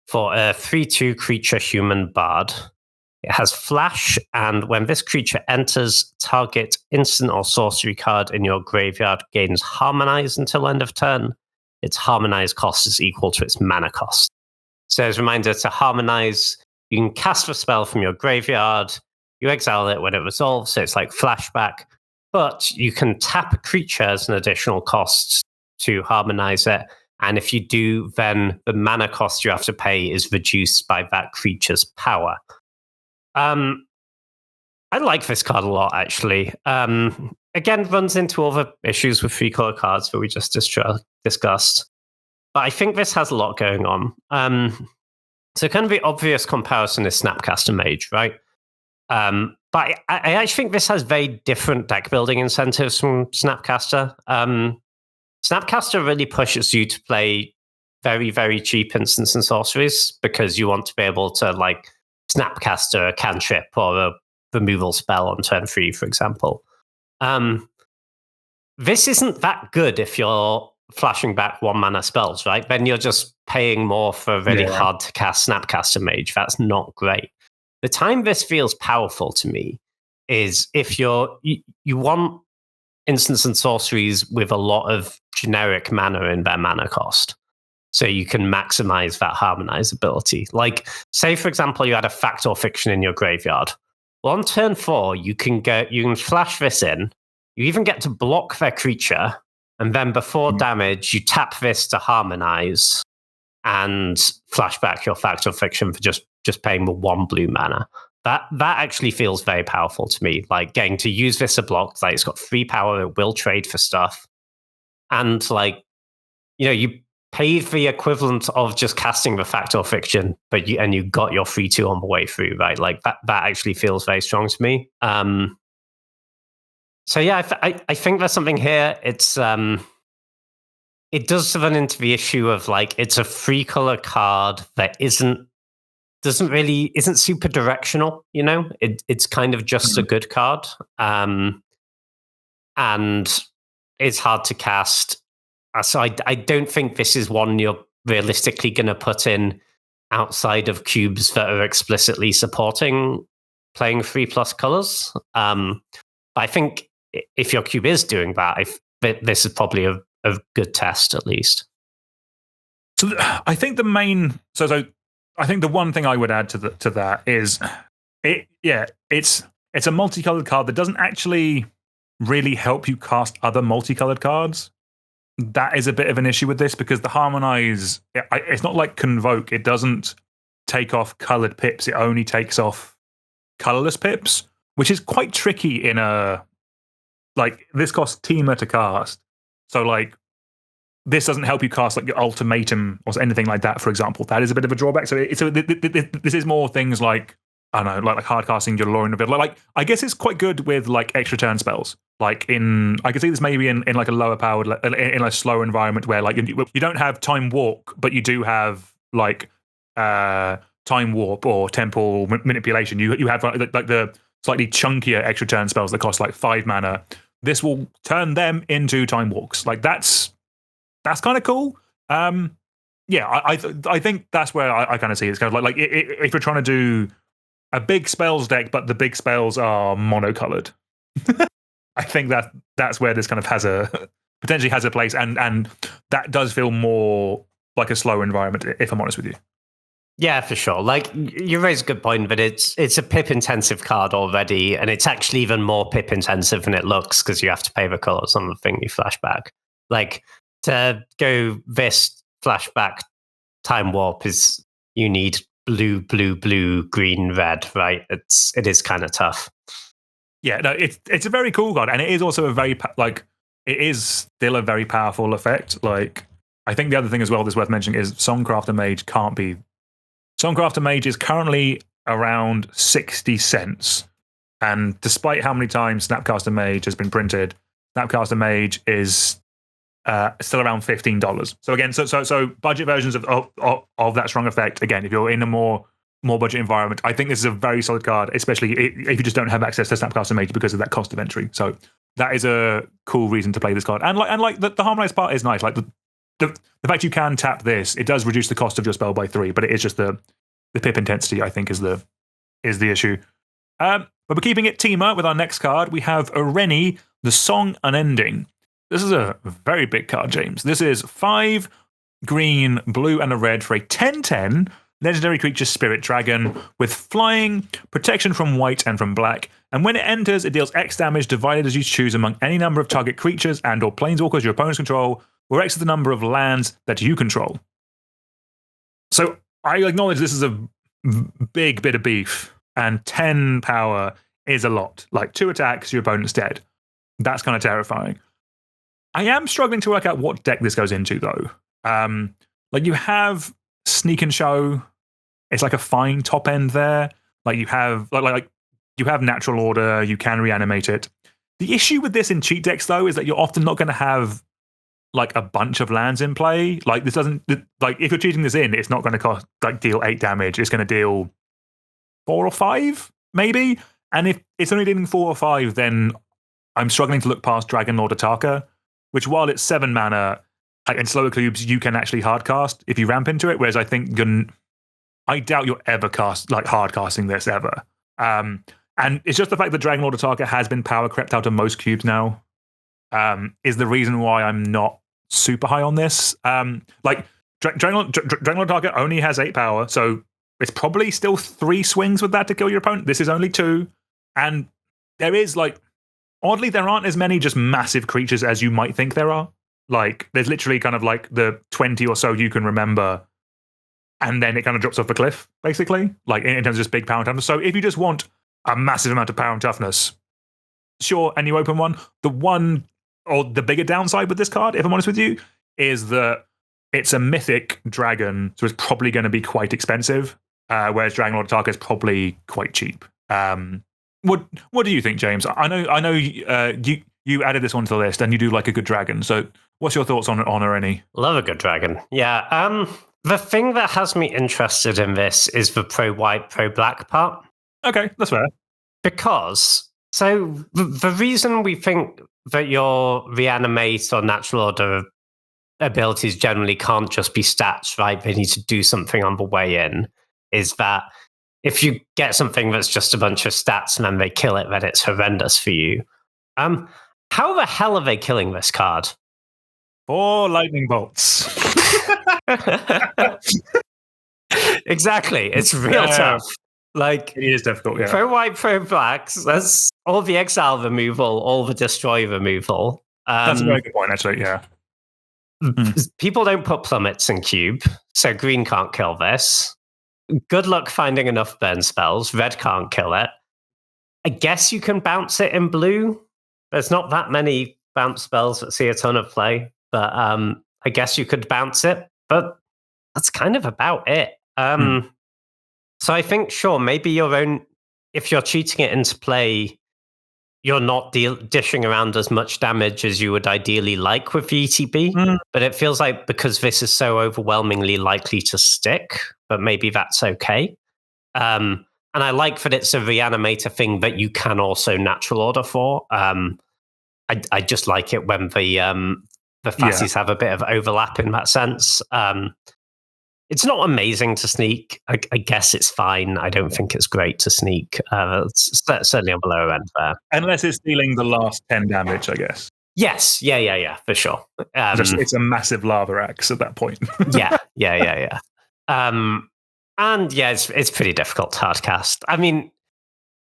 for a 3/2 creature human bard. It has flash, and when this creature enters, target instant or sorcery card in your graveyard gains Harmonize until end of turn. Its Harmonize cost is equal to its mana cost. So as a reminder, to Harmonize, you can cast the spell from your graveyard, you exile it when it resolves, so it's like flashback, but you can tap a creature as an additional cost to harmonize it, and if you do, then the mana cost you have to pay is reduced by that creature's power. I like this card a lot, actually. Again, runs into all the issues with 3-color cards that we just discussed, but I think this has a lot going on. So kind of the obvious comparison is Snapcaster Mage, right? But I actually think this has very different deck building incentives from Snapcaster. Snapcaster really pushes you to play very, very cheap instants and sorceries because you want to be able to like Snapcaster a cantrip or a removal spell on turn 3, for example. This isn't that good if you're flashing back 1-mana spells, right? Then you're just paying more for a really hard to cast Snapcaster Mage. That's not great. The time this feels powerful to me is if you want instants and sorceries with a lot of generic mana in their mana cost. So you can maximize that harmonize ability. Like, say, for example, you had a fact or fiction in your graveyard. Well, on turn 4, you can flash this in. You even get to block their creature. And then before damage, you tap this to harmonize and flash back your fact or fiction for just paying the 1 blue mana. That actually feels very powerful to me. Like getting to use this a block, like it's got 3 power, it will trade for stuff. and like, you paid for the equivalent of just casting the fact or fiction, but you got your 3/2 on the way through, right? Like that actually feels very strong to me. So yeah, I think there's something here. It's it does run into the issue of like it's a 3-color card that isn't super directional. It's kind of just a good card, and it's hard to cast. So I don't think this is one you're realistically going to put in outside of cubes that are explicitly supporting playing 3+ colors. I think if your cube is doing that, this is probably a good test at least. So I think the main, so I think the one thing I would add to that is it's a multicolored card that doesn't actually really help you cast other multicolored cards. That is a bit of an issue with this because the Harmonize, it's not like Convoke. It doesn't take off colored pips. It only takes off colorless pips, which is quite tricky in a, like, this costs Teamer to cast. So, like, this doesn't help you cast, like, your Ultimatum or anything like that, for example. That is a bit of a drawback. So this is more things like, I don't know, like hard casting your Lore in a bit. Like, I guess it's quite good with, like, extra turn spells. Like, I can see this maybe in like a lower powered, in a slower environment where, like, you don't have Time Walk, but you do have, like, Time Warp or Temple Manipulation. You have, like the slightly chunkier extra turn spells that cost, like, 5 mana. This will turn them into Time Walks. Like, that's kind of cool. Yeah, I think that's where I kind of see it. It's kind of like if you're trying to do a big spells deck, but the big spells are monocolored. I think that's where this kind of potentially has a place, and that does feel more like a slow environment, if I'm honest with you. Yeah, for sure. Like, you raise a good point, but it's a pip-intensive card already, and it's actually even more pip-intensive than it looks because you have to pay the colors on the thing you flashback. Like, to go this flashback Time Warp is, you need blue, blue, blue, green, red, right? It is kind of tough. Yeah, no, it's a very cool card, and it is also a very, like, it is still a very powerful effect. Like, I think the other thing as well that's worth mentioning is Songcrafter Mage can't be. Songcrafter Mage is currently around 60 cents. And despite how many times Snapcaster Mage has been printed, Snapcaster Mage is still around $15. So again, so budget versions of that strong effect, again, if you're in a more budget environment, I think this is a very solid card, especially if you just don't have access to Snapcaster Mage because of that cost of entry. So that is a cool reason to play this card. And the Harmonized part is nice. Like, the fact you can tap this, it does reduce the cost of your spell by 3, but it is just the pip intensity, I think, is the issue. But we're keeping it teamer with our next card. We have Areni, the Song Unending. This is a very big card, James. This is 5 green, blue, and a red for a 10/10 legendary creature Spirit Dragon with flying, protection from white and from black. And when it enters, it deals X damage divided as you choose among any number of target creatures and or planeswalkers your opponents control, where X is the number of lands that you control. So I acknowledge this is a big bit of beef, and 10 power is a lot. Like, 2 attacks, your opponent's dead. That's kind of terrifying. I am struggling to work out what deck this goes into, though. Like, you have Sneak and Show. It's like a fine top end there. Like, you have like you have Natural Order. You can reanimate it. The issue with this in cheat decks, though, is that you're often not going to have, like, a bunch of lands in play. Like, this doesn't, like, if you're cheating this in, it's not going to cost, like, deal 8 damage. It's going to deal 4 or 5, maybe. And if it's only dealing 4 or 5, then I'm struggling to look past Dragon Lord Ataka, which, while it's 7 mana, in slower cubes, you can actually hardcast if you ramp into it. Whereas I think I doubt you'll ever hard casting this ever. And it's just the fact that Dragon Lord Ataka has been power crept out of most cubes now, is the reason why I'm not super high on this. Like, Dragon Lord Tarkir only has 8 power, so it's probably still 3 swings with that to kill your opponent. This is only 2. And there is, like, oddly, there aren't as many just massive creatures as you might think there are. Like, there's literally kind of like the 20 or so you can remember, and then it kind of drops off a cliff, basically, like, in terms of just big power and toughness. So if you just want a massive amount of power and toughness, sure, and you open one, the one or the bigger downside with this card, if I'm honest with you, is that it's a mythic dragon, so it's probably going to be quite expensive, whereas Dragonlord Tarkir is probably quite cheap. What do you think, James? I know you added this one to the list, and you do like a good dragon. So, what's your thoughts on her, any? Love a good dragon. Yeah. The thing that has me interested in this is the pro-white, pro-black part. Okay, that's fair. Because, so the reason we think that your reanimate or natural order abilities generally can't just be stats, right? They need to do something on the way in, is that if you get something that's just a bunch of stats and then they kill it, then it's horrendous for you. How the hell are they killing this card? 4 lightning bolts. Exactly. It's real tough. Like, it is difficult, yeah. Pro white, pro blacks, that's all the exile removal, all the destroy removal. That's a very good point, actually, yeah. People don't put plummets in cube, so green can't kill this. Good luck finding enough burn spells. Red can't kill it. I guess you can bounce it in blue. There's not that many bounce spells that see a ton of play, but I guess you could bounce it, but that's kind of about it. So I think, sure, maybe your own, if you're cheating it into play, you're not dishing around as much damage as you would ideally like with the ETB, but it feels like because this is so overwhelmingly likely to stick, but maybe that's okay. And I like that it's a reanimator thing that you can also natural order for. I just like it when the fascies have a bit of overlap in that sense. It's not amazing to sneak. I guess it's fine. I don't think it's great to sneak. It's certainly on the lower end there. Unless it's dealing the last 10 damage, I guess. Yes. Yeah, for sure. It's a massive lava axe at that point. yeah. And yeah, it's pretty difficult to hardcast. I mean,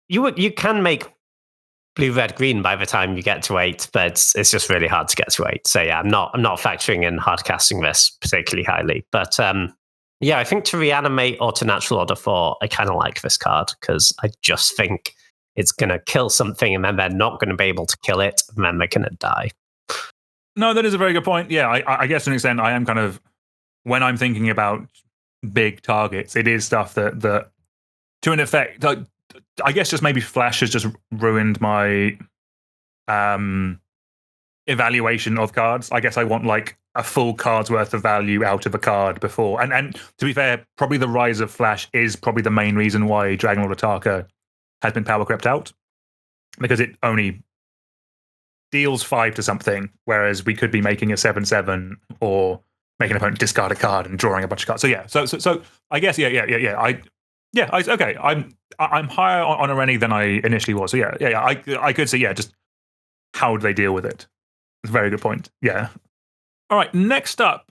you can make blue, red, green by the time you get to 8, but it's just really hard to get to 8. So yeah, I'm not factoring in hardcasting this particularly highly. But yeah, I think to reanimate or to natural order 4, I kind of like this card because I just think it's going to kill something and then they're not going to be able to kill it and then they're going to die. No, that is a very good point. Yeah, I guess to an extent, I am kind of, when I'm thinking about big targets, it is stuff that to an effect, like, I guess just maybe Flash has just ruined my evaluation of cards. I guess I want like a full card's worth of value out of a card before. And to be fair, probably the rise of Flash is probably the main reason why Dragonlord Tarkir has been power crept out, because it only deals 5 to something, whereas we could be making a 7/7 or making an opponent discard a card and drawing a bunch of cards. So yeah, so I guess okay. I'm higher on a Rennie than I initially was. So yeah. I could say just how do they deal with it? It's a very good point. Yeah. All right. Next up,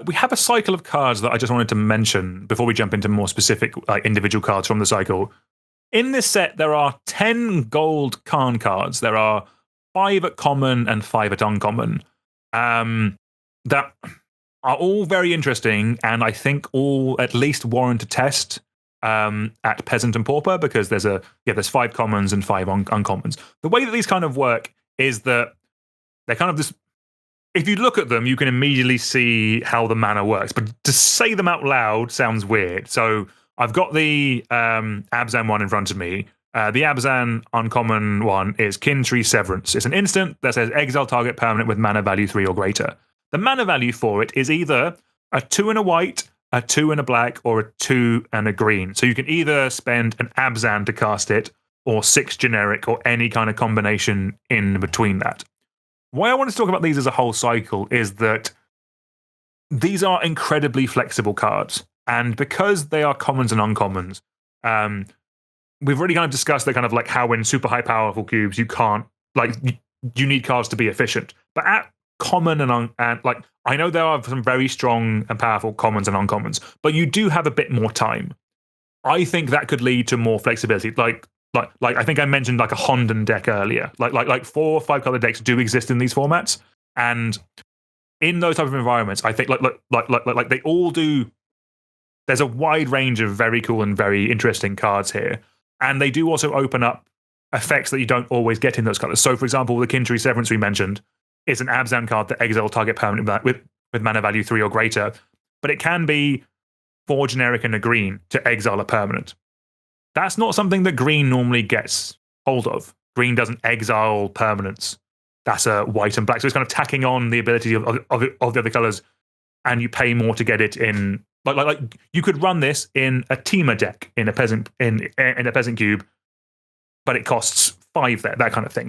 we have a cycle of cards that I just wanted to mention before we jump into more specific individual cards from the cycle. In this set, there are 10 gold Khan cards. There are 5 at common and 5 at uncommon. That are all very interesting, and I think all at least warrant a test at Peasant and Pauper, because there's 5 commons and 5 uncommons. The way that these kind of work is that they're kind of this. If you look at them, you can immediately see how the mana works, but to say them out loud sounds weird. So I've got the Abzan one in front of me. The Abzan uncommon one is Kin Tree Severance. It's an instant that says exile target permanent with mana value 3 or greater. The mana value for it is either a 2 and a white, a 2 and a black, or a 2 and a green. So you can either spend an Abzan to cast it, or 6 generic, or any kind of combination in between that. Why I want to talk about these as a whole cycle is that these are incredibly flexible cards. And because they are commons and uncommons, we've already kind of discussed that kind of like how in super high powerful cubes you can't, like, you need cards to be efficient. But at common and like, I know there are some very strong and powerful commons and uncommons, but you do have a bit more time. I think that could lead to more flexibility. Like I think I mentioned like a Honden deck earlier. Like 4 or 5 color decks do exist in these formats, and in those type of environments, I think like they all do. There's a wide range of very cool and very interesting cards here, and they do also open up effects that you don't always get in those colors. So, for example, the Kin Tree Severance we mentioned is an Abzan card that exiles target permanent with mana value 3 or greater, but it can be 4 generic and a green to exile a permanent. That's not something that green normally gets hold of. Green doesn't exile permanents. That's a white and black. So it's kind of tacking on the ability of the other colors, and you pay more to get it in. Like you could run this in a Teema deck in a peasant in a peasant cube, but it costs 5 there. That kind of thing.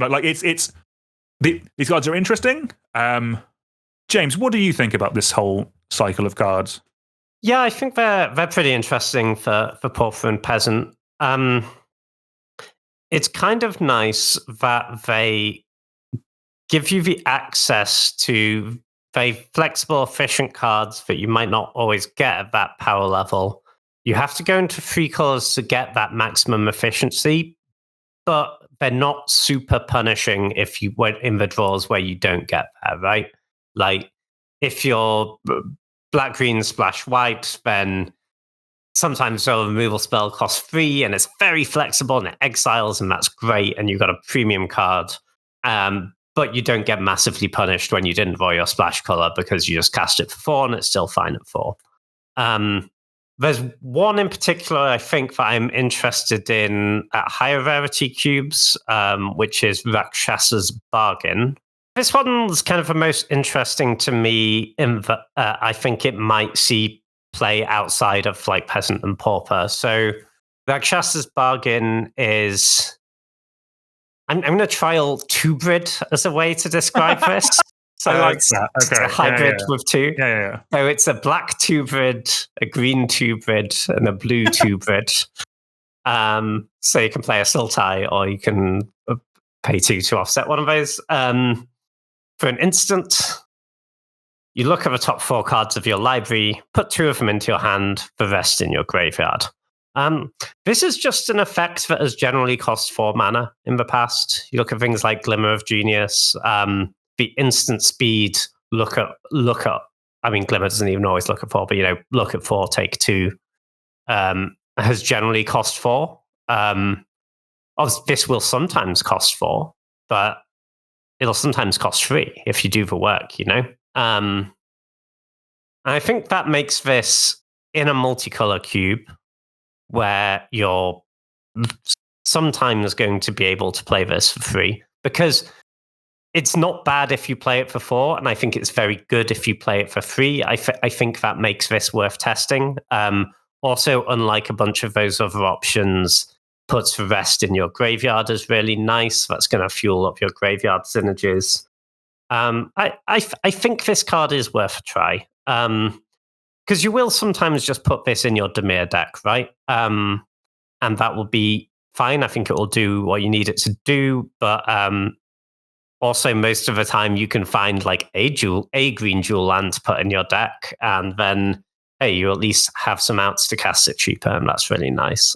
These cards are interesting. James, what do you think about this whole cycle of cards? Yeah, I think they're pretty interesting for Pauper and Peasant. It's kind of nice that they give you the access to very flexible, efficient cards that you might not always get at that power level. You have to go into 3 colors to get that maximum efficiency, but they're not super punishing if you went in the draws where you don't get that, right? Like, if you're black, green, splash white, then sometimes a removal spell costs 3 and it's very flexible and it exiles, and that's great, and you've got a premium card. But you don't get massively punished when you didn't draw your splash color because you just cast it for 4 and it's still fine at 4. There's one in particular I think that I'm interested in at higher rarity cubes, which is Rakshasa's Bargain. This one's kind of the most interesting to me in that I think it might see play outside of like Peasant and Pauper. So Rakshasa's Bargain is... I'm going to trial 2-brid as a way to describe this. So I like that. Okay. A hybrid with 2. Yeah. So it's a black 2-brid, a green 2-brid, and a blue 2-brid. So you can play a Sultai, or you can pay 2 to offset one of those. For an instant, you look at the top 4 cards of your library, put 2 of them into your hand, the rest in your graveyard. This is just an effect that has generally cost 4 mana in the past. You look at things like Glimmer of Genius, the instant speed, look at, I mean, Glimmer doesn't even always look at 4, but, look at 4, take 2, has generally cost 4. Obviously, this will sometimes cost 4, but it'll sometimes cost 3 if you do the work, And I think that makes this, in a multicolor cube, where you're sometimes going to be able to play this for 3, because it's not bad if you play it for 4, and I think it's very good if you play it for 3. I think that makes this worth testing. Also, unlike a bunch of those other options, puts the rest in your graveyard is really nice. That's going to fuel up your graveyard synergies. I think this card is worth a try. Because you will sometimes just put this in your Dimir deck, right? And that will be fine. I think it will do what you need it to do. But also, most of the time, you can find like a green jewel land to put in your deck. And then, hey, you at least have some outs to cast it cheaper. And that's really nice.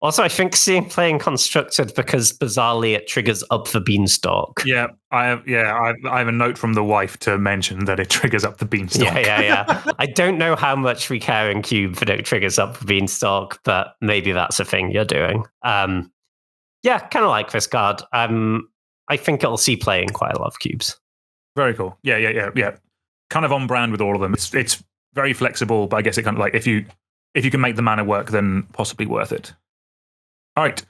Also, I think seeing playing Constructed, because bizarrely it triggers up the Beanstalk. Yeah, I have a note from the wife to mention that it triggers up the Beanstalk. Yeah. I don't know how much we care in Cube that it triggers up the Beanstalk, but maybe that's a thing you're doing. Kind of like this card. I think it'll see play in quite a lot of cubes. Very cool. Yeah. Kind of on brand with all of them. It's very flexible, but I guess it kind of like if you can make the mana work, then possibly worth it. All right.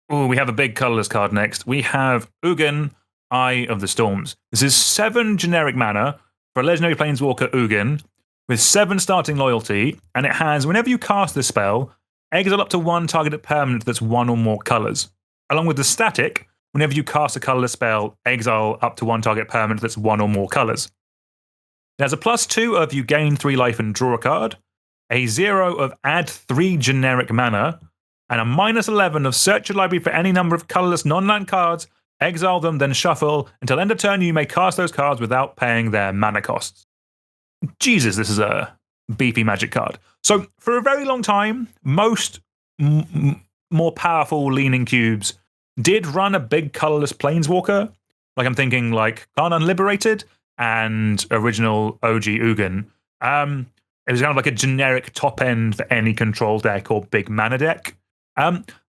We have a big colorless card next. We have Ugin, Eye of the Storms. This is 7 generic mana for a legendary planeswalker Ugin with 7 starting loyalty, and it has, whenever you cast this spell, exile up to 1 targeted permanent that's 1 or more colors. Along with the static, whenever you cast a colorless spell, exile up to 1 target permanent that's 1 or more colors. It has a +2 of you gain 3 life and draw a card, a 0 of add 3 generic mana, and a -11 of search your library for any number of colorless non-land cards, exile them, then shuffle. Until end of turn, you may cast those cards without paying their mana costs. Jesus, this is a beefy magic card. So for a very long time, most more powerful leaning cubes did run a big colorless planeswalker. Like I'm thinking like Clan Unliberated and original OG Ugin. It was kind of like a generic top end for any control deck or big mana deck.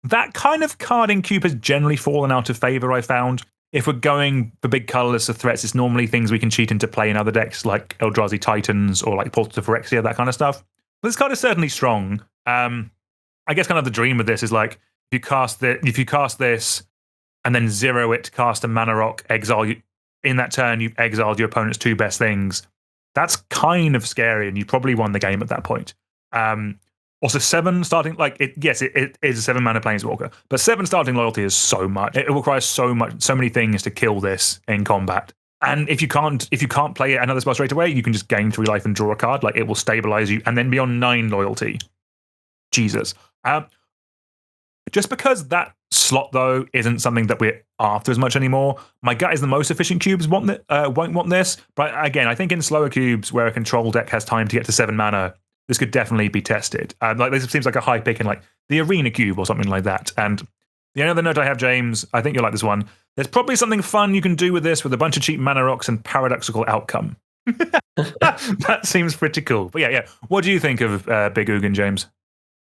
That kind of card in Cube has generally fallen out of favor, I found. if we're going for big colorless threats, it's normally things we can cheat into play in other decks, like Eldrazi Titans or like Portal to Phyrexia, that kind of stuff. But this card is certainly strong. I guess kind of the dream of this is like if you cast this and then zero it, cast a mana rock, exile you. In that turn, you've exiled your opponent's 2 best things. That's kind of scary, and you probably won the game at that point. Also, 7 starting it is a 7 mana planeswalker, but 7 starting loyalty is so much. It requires so many things to kill this in combat. And if you can't play another spell straight away, you can just gain 3 life and draw a card. Like, it will stabilize you, and then be on 9 loyalty. Jesus. Just because that slot though isn't something that we're after as much anymore, my gut is the most efficient cubes won't want this. But again, I think in slower cubes where a control deck has time to get to 7 mana, this could definitely be tested. Like, this seems like a high pick in like the Arena Cube or something like that. And the only other note I have, James, I think you'll like this one. There's probably something fun you can do with this with a bunch of cheap mana rocks and paradoxical outcome. That seems pretty cool. But yeah. What do you think of Big Ugin, James?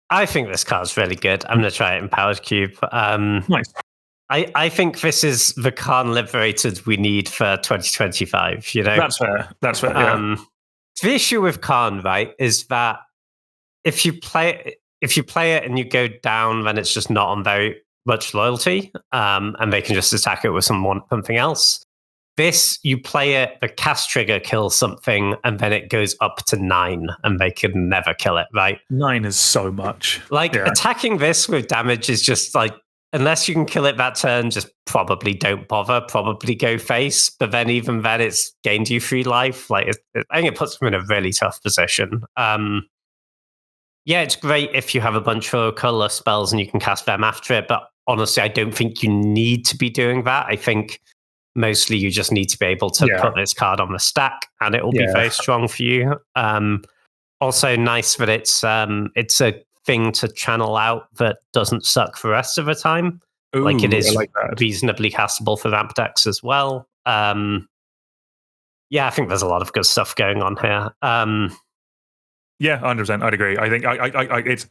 I think this card's really good. I'm going to try it in Powered Cube. Nice. I think this is the Karn Liberated we need for 2025. You know, that's fair. Yeah. The issue with Karn, right, is that if you play it and you go down, then it's just not on very much loyalty, and they can just attack it with something else. This, you play it, the cast trigger kills something, and then it goes up to 9, and they can never kill it, right? 9 is so much. Attacking this with damage is just like, unless you can kill it that turn, just probably don't bother, probably go face. But then even then, it's gained you 3 life. I think it puts them in a really tough position. It's great if you have a bunch of color spells and you can cast them after it. But honestly, I don't think you need to be doing that. I think mostly you just need to be able to put this card on the stack, and it will be very strong for you. Also nice that it's a thing to channel out that doesn't suck for the rest of the time. Ooh, it is that. Reasonably castable for ramp decks as well. I think there's a lot of good stuff going on here. 100%. I'd agree. I think it's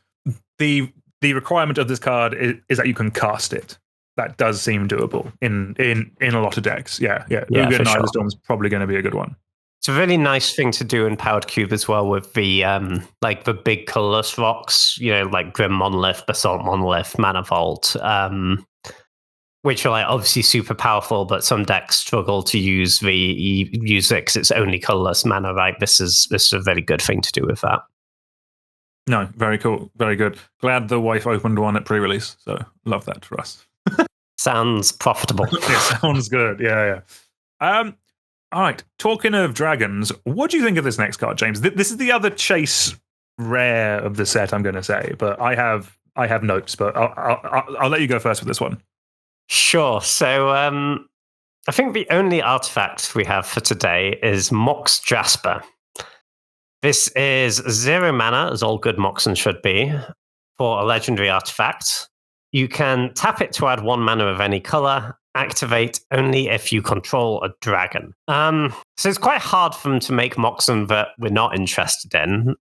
the requirement of this card is that you can cast it. That does seem doable in a lot of decks. Yeah. Ugin and Ivor Storm's probably going to be a good one. It's a really nice thing to do in Powered Cube as well with the the big colorless rocks, like Grim Monolith, Basalt Monolith, Mana Vault, which are obviously super powerful, but some decks struggle to use it because it's only colorless mana, right? This is a very good thing to do with that. No, very cool. Very good. Glad the wife opened one at pre-release, so love that for us. Sounds profitable. It sounds good. Yeah. All right. Talking of dragons, what do you think of this next card, James? This is the other chase rare of the set, I'm going to say, but I have notes, but I'll let you go first with this one. Sure. So I think the only artifact we have for today is Mox Jasper. This is 0 mana, as all good Moxen should be, for a legendary artifact. You can tap it to add 1 mana of any color, activate only if you control a dragon. So it's quite hard for them to make Moxen that we're not interested in.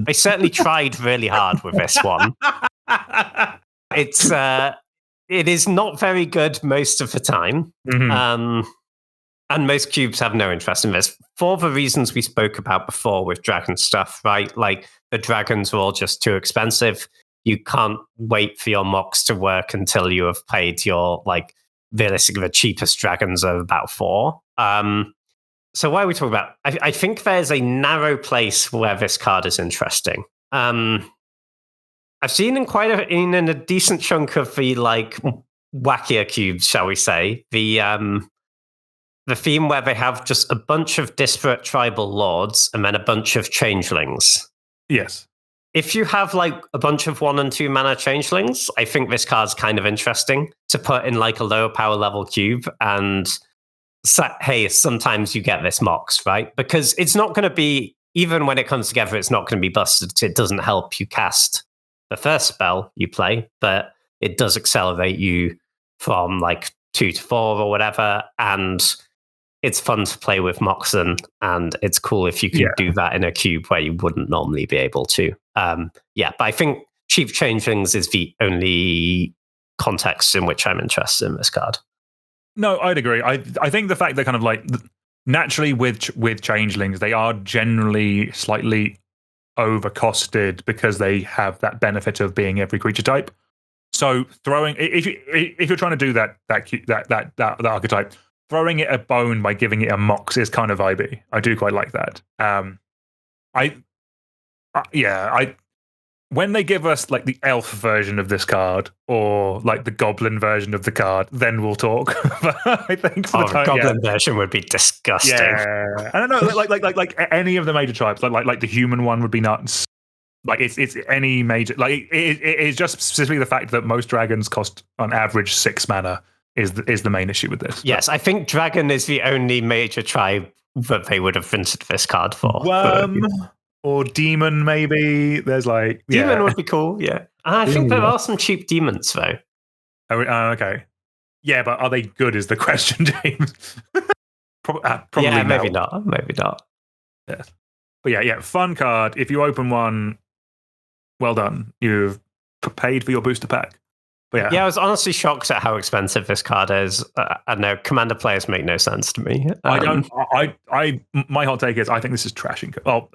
They certainly tried really hard with this one. It is not very good most of the time. And most cubes have no interest in this for the reasons we spoke about before with dragon stuff, right? Like, the dragons are all just too expensive. You can't wait for your mocks to work until you have played your, realistically, the cheapest dragons are about 4. So why are we talking about? I think there's a narrow place where this card is interesting. I've seen in a decent chunk of the wackier cubes, shall we say, the theme where they have just a bunch of disparate tribal lords and then a bunch of changelings. Yes. If you have a bunch of 1 and 2 mana changelings, I think this card's kind of interesting to put in a lower power level cube. And hey, sometimes you get this Mox, right? Because it's not going to be, even when it comes together, it's not going to be busted. It doesn't help you cast the first spell you play, but it does accelerate you from 2 to 4 or whatever. And it's fun to play with Moxen, and it's cool if you can do that in a cube where you wouldn't normally be able to. But I think cheap changelings is the only context in which I'm interested in this card. No, I'd agree. I think the fact that kind of like naturally with changelings, they are generally slightly overcosted because they have that benefit of being every creature type. So throwing if you're trying to do that archetype, throwing it a bone by giving it a mox is kind of vibey. I do quite like that. When they give us like the elf version of this card or like the goblin version of the card, then we'll talk. But I think for the goblin version would be disgusting. Yeah, I don't know, like any of the major tribes, like the human one would be nuts. Like it's any major, like it's just specifically the fact that most dragons cost on average 6 mana is the main issue with this. Yes, I think dragon is the only major tribe that they would have printed this card for. Or demon, maybe. There's like demon would be cool. Yeah, I think there are some cheap demons though. Oh, okay. Yeah, but are they good? Is the question, James? Probably yeah, maybe no. not. Maybe not. Yeah. But yeah, fun card. If you open one, well done. You've paid for your booster pack. But yeah, I was honestly shocked at how expensive this card is. I know commander players make no sense to me. My hot take is I think this is trashing. Well,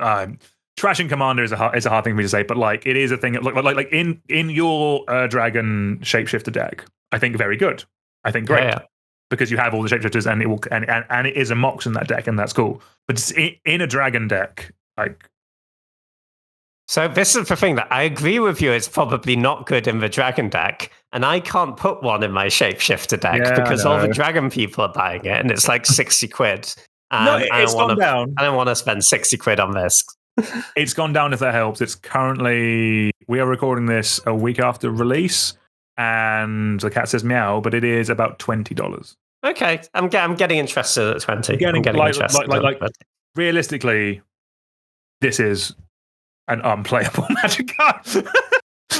trashing commander is a hard thing for me to say, but like it is a thing. Like in your dragon shapeshifter deck, I think very good. I think great because you have all the shapeshifters and it will and it is a mox in that deck and that's cool. But in a dragon deck, like. So this is the thing that I agree with you. It's probably not good in the dragon deck, and I can't put one in my shapeshifter deck because all the dragon people are buying it, and it's like 60 quid. No, it's gone down. I don't want to spend 60 quid on this. It's gone down if that helps. It's currently, we are recording this a week after release, and the cat says meow, but it is about $20. Okay, I'm getting interested at 20. I'm getting interested. Realistically, this is an unplayable Magic card.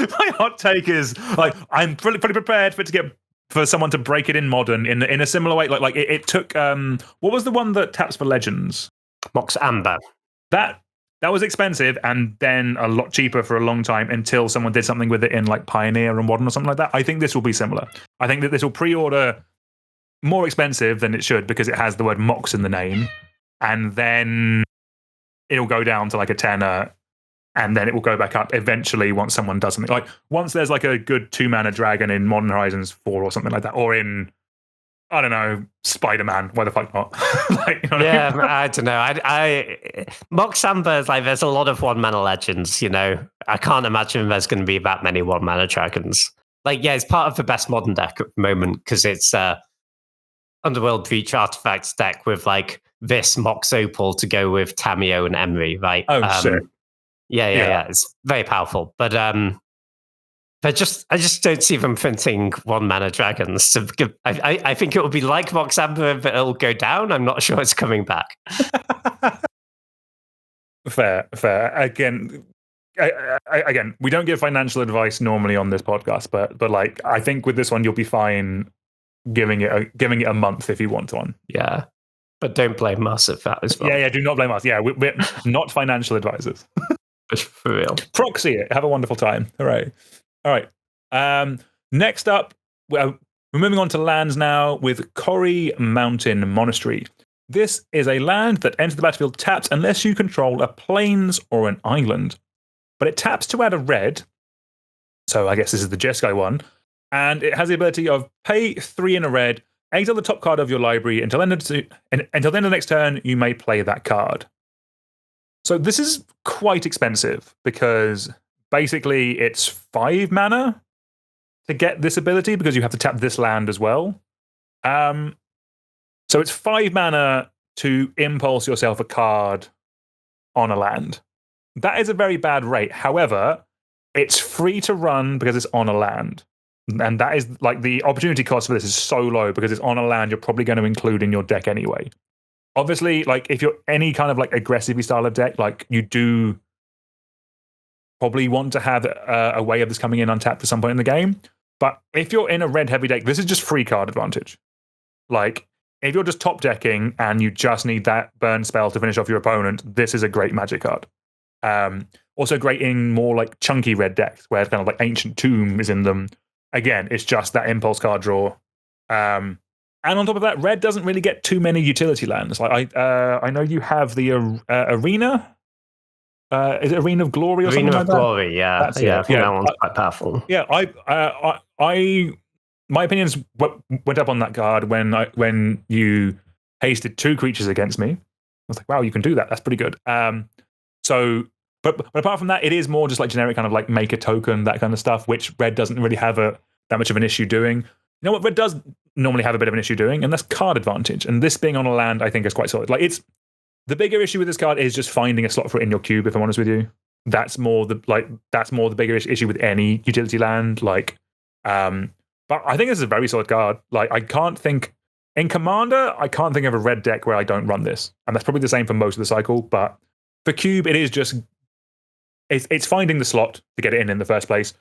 My hot take is like I'm fully prepared for someone to break it in modern in a similar way. Like it took what was the one that taps for legends? Mox Amber. That was expensive and then a lot cheaper for a long time until someone did something with it in like Pioneer and Modern or something like that. I think this will be similar. I think that this will pre-order more expensive than it should because it has the word Mox in the name, and then it'll go down to like a tenner. And then it will go back up eventually once someone does something. Like once there's like a good 2-mana dragon in Modern Horizons 4 or something like that, or in I don't know, Spider-Man. Why the fuck not? Like, you know what I mean? I don't know. I Mox Amber is like there's a lot of 1-mana legends. You know, I can't imagine there's going to be that many 1-mana dragons. Like it's part of the best modern deck at the moment because it's Underworld Breach Artifacts deck with like this Mox Opal to go with Tameo and Emery, right? Oh shit. Yeah. It's very powerful, but I just don't see them printing 1-mana dragons. I think it will be like Mox Amber, but it'll go down. I'm not sure it's coming back. Fair. Again, we don't give financial advice normally on this podcast, but like I think with this one you'll be fine giving it a month if you want one. Yeah, but don't blame us if that as well. Yeah. Do not blame us. Yeah, we're not financial advisors. For real. Proxy it. Have a wonderful time. Hooray. All right. Next up, we're moving on to lands now with Corrie Mountain Monastery. This is a land that enters the battlefield tapped unless you control a plains or an island. But it taps to add a red. So I guess this is the Jeskai one. And it has the ability of pay 3 in a red, exile the top card of your library until the end of the next turn, you may play that card. So this is quite expensive because basically it's 5 mana to get this ability because you have to tap this land as well. So it's 5 mana to impulse yourself a card on a land. That is a very bad rate. However, it's free to run because it's on a land. And that is like the opportunity cost for this is so low because it's on a land you're probably going to include in your deck anyway. Obviously, like if you're any kind of like aggressive style of deck, like you do probably want to have a way of this coming in untapped at some point in the game. But if you're in a red heavy deck, this is just free card advantage. Like if you're just top decking and you just need that burn spell to finish off your opponent, this is a great Magic card. Also great in more like chunky red decks where it's kind of like Ancient Tomb is in them. Again, it's just that impulse card draw. And on top of that, red doesn't really get too many utility lands. Like I know you have the arena. Is it Arena of Glory or Arena something of like Glory, yeah. That's yeah, it. I think that one's quite powerful. Yeah, my opinions went up on that card when you hasted 2 creatures against me. I was like, wow, you can do that. That's pretty good. But apart from that, it is more just like generic kind of like make a token, that kind of stuff, which red doesn't really have that much of an issue doing. You know what red does normally have a bit of an issue doing, and that's card advantage. And this being on a land, I think, is quite solid. Like, it's the bigger issue with this card is just finding a slot for it in your cube. If I'm honest with you, that's more the bigger issue with any utility land. But I think this is a very solid card. Like, I can't think in Commander, I can't think of a red deck where I don't run this, and that's probably the same for most of the cycle. But for cube, it is just it's finding the slot to get it in the first place.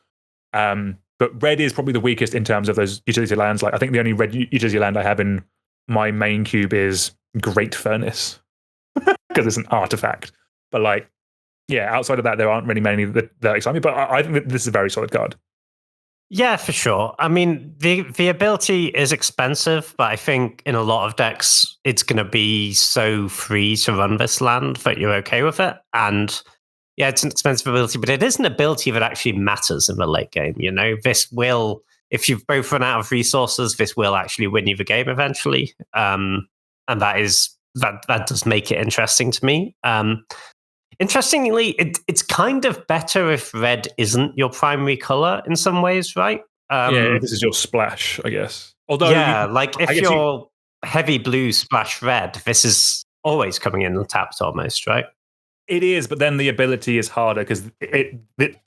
But red is probably the weakest in terms of those utility lands. Like, I think the only red utility land I have in my main cube is Great Furnace because it's an artifact. But outside of that, there aren't really many that excite me. But I think that this is a very solid card. Yeah, for sure. I mean, the ability is expensive, but I think in a lot of decks, it's going to be so free to run this land that you're okay with it. And yeah, it's an expensive ability, but it is an ability that actually matters in the late game. You know, this will, if you've both run out of resources, this will actually win you the game eventually. And that does make it interesting to me. Interestingly, it's kind of better if red isn't your primary color in some ways, right? This is your splash, I guess. Although, if you're heavy blue splash red, this is always coming in tapped almost, right? It is, but then the ability is harder because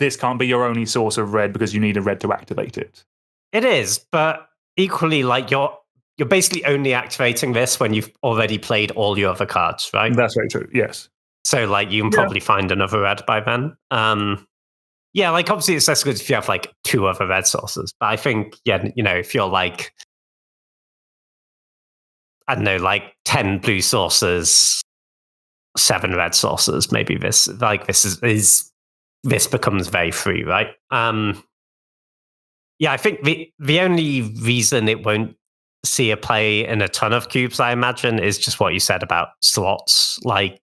this can't be your only source of red because you need a red to activate it. It is, but equally, like you're basically only activating this when you've already played all your other cards, right? That's very true. Yes. So, like, you can probably find another red by then. Obviously, it's less good if you have like 2 other red sources. But I think, if you're like, I don't know, like 10 blue sources, 7 red sources, maybe this becomes very free, right? I think the only reason it won't see a play in a ton of cubes, I imagine, is just what you said about slots. Like,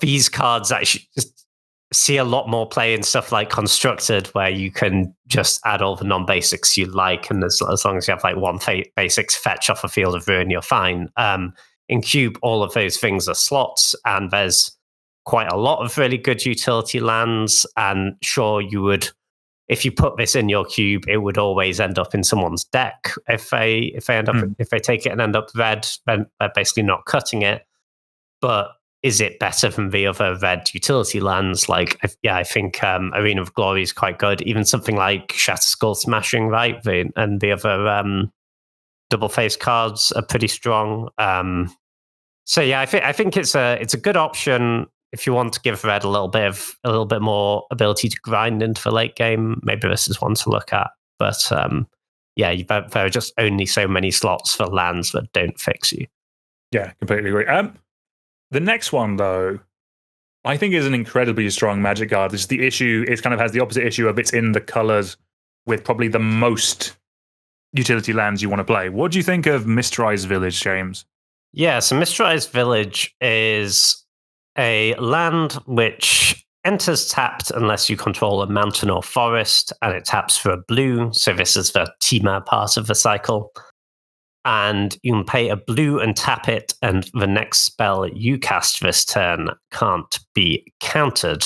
these cards actually just see a lot more play in stuff like Constructed, where you can just add all the non-basics you like, and as long as you have like 1 basics fetch off a Field of Ruin, you're fine. In Cube, all of those things are slots, and there's quite a lot of really good utility lands. And sure, you would, if you put this in your cube, it would always end up in someone's deck. If they take it and end up red, then they're basically not cutting it. But is it better than the other red utility lands? I think Arena of Glory is quite good. Even something like Shatter Skull Smashing, right? And the other double face cards are pretty strong. I think it's a good option if you want to give red a little bit more ability to grind into the late game. Maybe this is one to look at. But there are just only so many slots for lands that don't fix you. Yeah, completely agree. The next one, though, I think is an incredibly strong Magic card. It's the issue. It kind of has the opposite issue of it's in the colors with probably the most utility lands you want to play. What do you think of Mysterized Village, James? Yeah, so Mysterized Village is a land which enters tapped unless you control a mountain or forest, and it taps for a blue. So this is the Temur part of the cycle. And you can pay a blue and tap it, and the next spell you cast this turn can't be countered.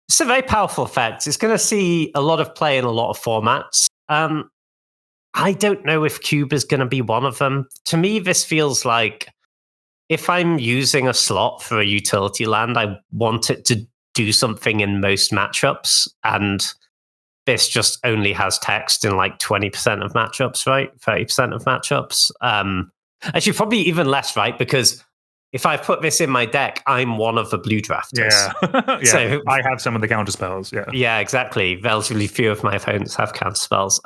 It's a very powerful effect. It's going to see a lot of play in a lot of formats. I don't know if Cube is going to be one of them. To me, this feels like if I'm using a slot for a utility land, I want it to do something in most matchups, and this just only has text in like 20% of matchups, right? 30% of matchups. Actually, probably even less, right? Because if I put this in my deck, I'm one of the blue drafters. Yeah. So I have some of the counter spells. Yeah, exactly. Relatively few of my opponents have counter spells.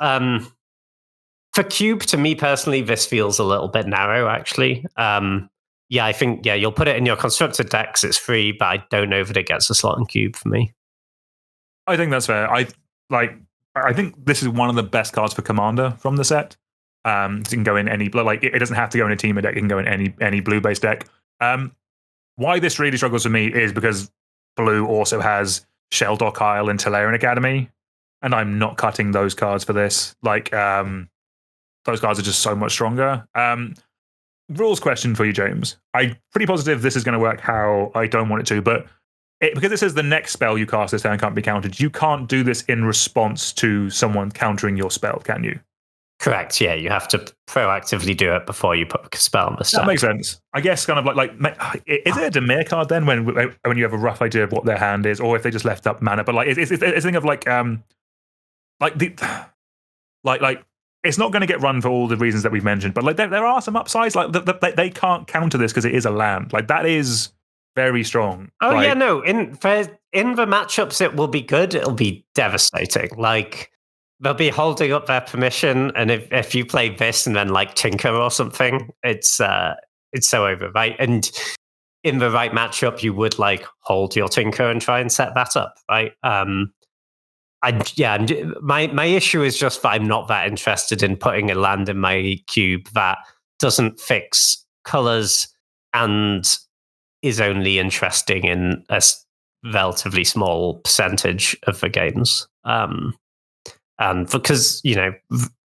For Cube, to me personally, this feels a little bit narrow, actually. I think you'll put it in your constructed decks. It's free, but I don't know that it gets a slot in Cube for me. I think that's fair. I think this is one of the best cards for Commander from the set. It can go in any, like, it doesn't have to go in a Teemo deck. It can go in any blue-based deck. Why this really struggles for me is because blue also has Sheldok Isle and Tolarian Academy, and I'm not cutting those cards for this. Like, those cards are just so much stronger. Rules question for you, James. I'm pretty positive this is going to work how I don't want it to, but because it says the next spell you cast this turn can't be countered, you can't do this in response to someone countering your spell, can you? Correct, yeah. You have to proactively do it before you put a spell on the stack. That makes sense. I guess kind of like is it a Demir card then when you have a rough idea of what their hand is, or if they just left up mana? But like, it's a thing of like it's not going to get run for all the reasons that we've mentioned, but like there are some upsides. Like they can't counter this because it is a land. Like that is very strong. Oh like, yeah, no. In the matchups, it will be good. It'll be devastating. Like they'll be holding up their permission, and if you play this and then like Tinker or something, it's so over, right? And in the right matchup, you would like hold your Tinker and try and set that up, right? My issue is just that I'm not that interested in putting a land in my cube that doesn't fix colors and is only interesting in a relatively small percentage of the games. And because,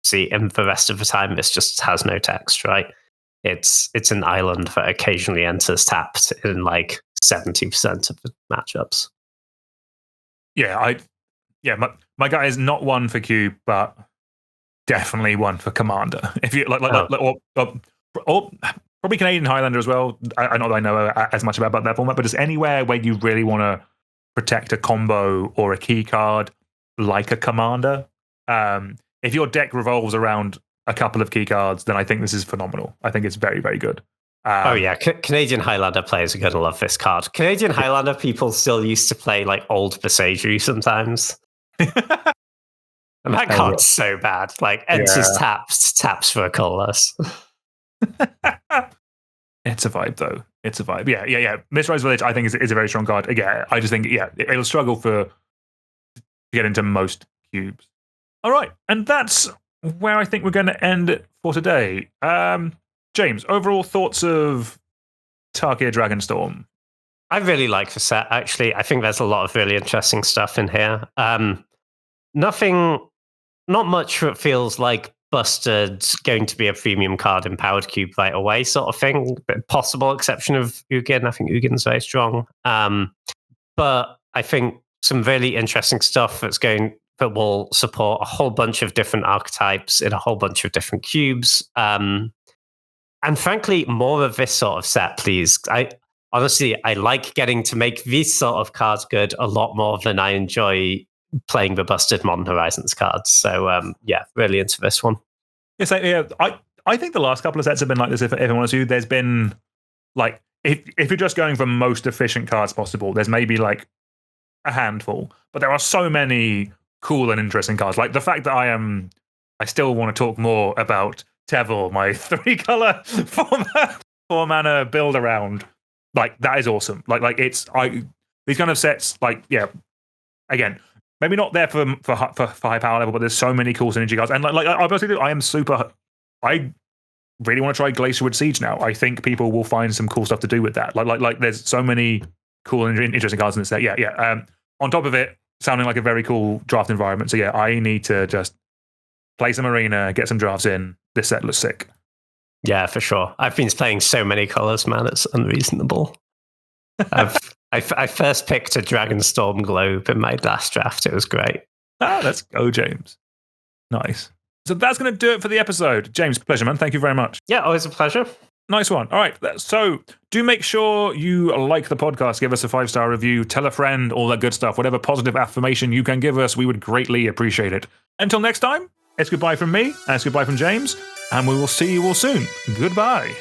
see, in the rest of the time, this just has no text, right? It's an island that occasionally enters tapped in like 70% of the matchups. Yeah, my guy is not one for cube, but definitely one for commander. If you or probably Canadian Highlander as well. I not that I know as much about that format, but just anywhere where you really want to protect a combo or a key card, like a commander. If your deck revolves around a couple of key cards, then I think this is phenomenal. I think it's very, very good. Canadian Highlander players are going to love this card. Canadian Highlander people still used to play like old Besagri sometimes. And that card's so bad. Like, enters taps for a colorless. It's a vibe, though. It's a vibe. Yeah. Mistrise Village, I think, is a very strong card. Again, I just think, it'll struggle to get into most cubes. All right, and that's where I think we're going to end it for today. James, overall thoughts of Tarkir Dragonstorm? I really like the set, actually. I think there's a lot of really interesting stuff in here. Not much that feels like Busted's going to be a premium card in Powered Cube right away, sort of thing. But possible exception of Ugin. I think Ugin's very strong. But I think some really interesting stuff that will support a whole bunch of different archetypes in a whole bunch of different cubes. And frankly, more of this sort of set, please. I like getting to make these sort of cards good a lot more than I enjoy playing the busted Modern Horizons cards. So, really into this one. Yes, I think the last couple of sets have been like this, if I'm honest with you. There's been, like, if you're just going for most efficient cards possible, there's maybe, like, a handful. But there are so many cool and interesting cards. Like, the fact that I still want to talk more about Tevil, my 3-color 4-mana build around. Like, that is awesome. These kind of sets, again, maybe not there for high power level, but there's so many cool synergy cards. And I really want to try Glacierwood Siege now. I think people will find some cool stuff to do with that. Like there's so many cool and interesting cards in this set. On top of it, sounding like a very cool draft environment. So I need to just play some arena, get some drafts in. This set looks sick. Yeah, for sure. I've been playing so many colors, man. It's unreasonable. I first picked a Dragonstorm Globe in my last draft. It was great. Let's go, James. Nice. So that's going to do it for the episode. James, pleasure, man. Thank you very much. Yeah, always a pleasure. Nice one. All right. So do make sure you like the podcast. Give us a 5-star review. Tell a friend, all that good stuff. Whatever positive affirmation you can give us, we would greatly appreciate it. Until next time, it's goodbye from me, and it's goodbye from James, and we will see you all soon. Goodbye.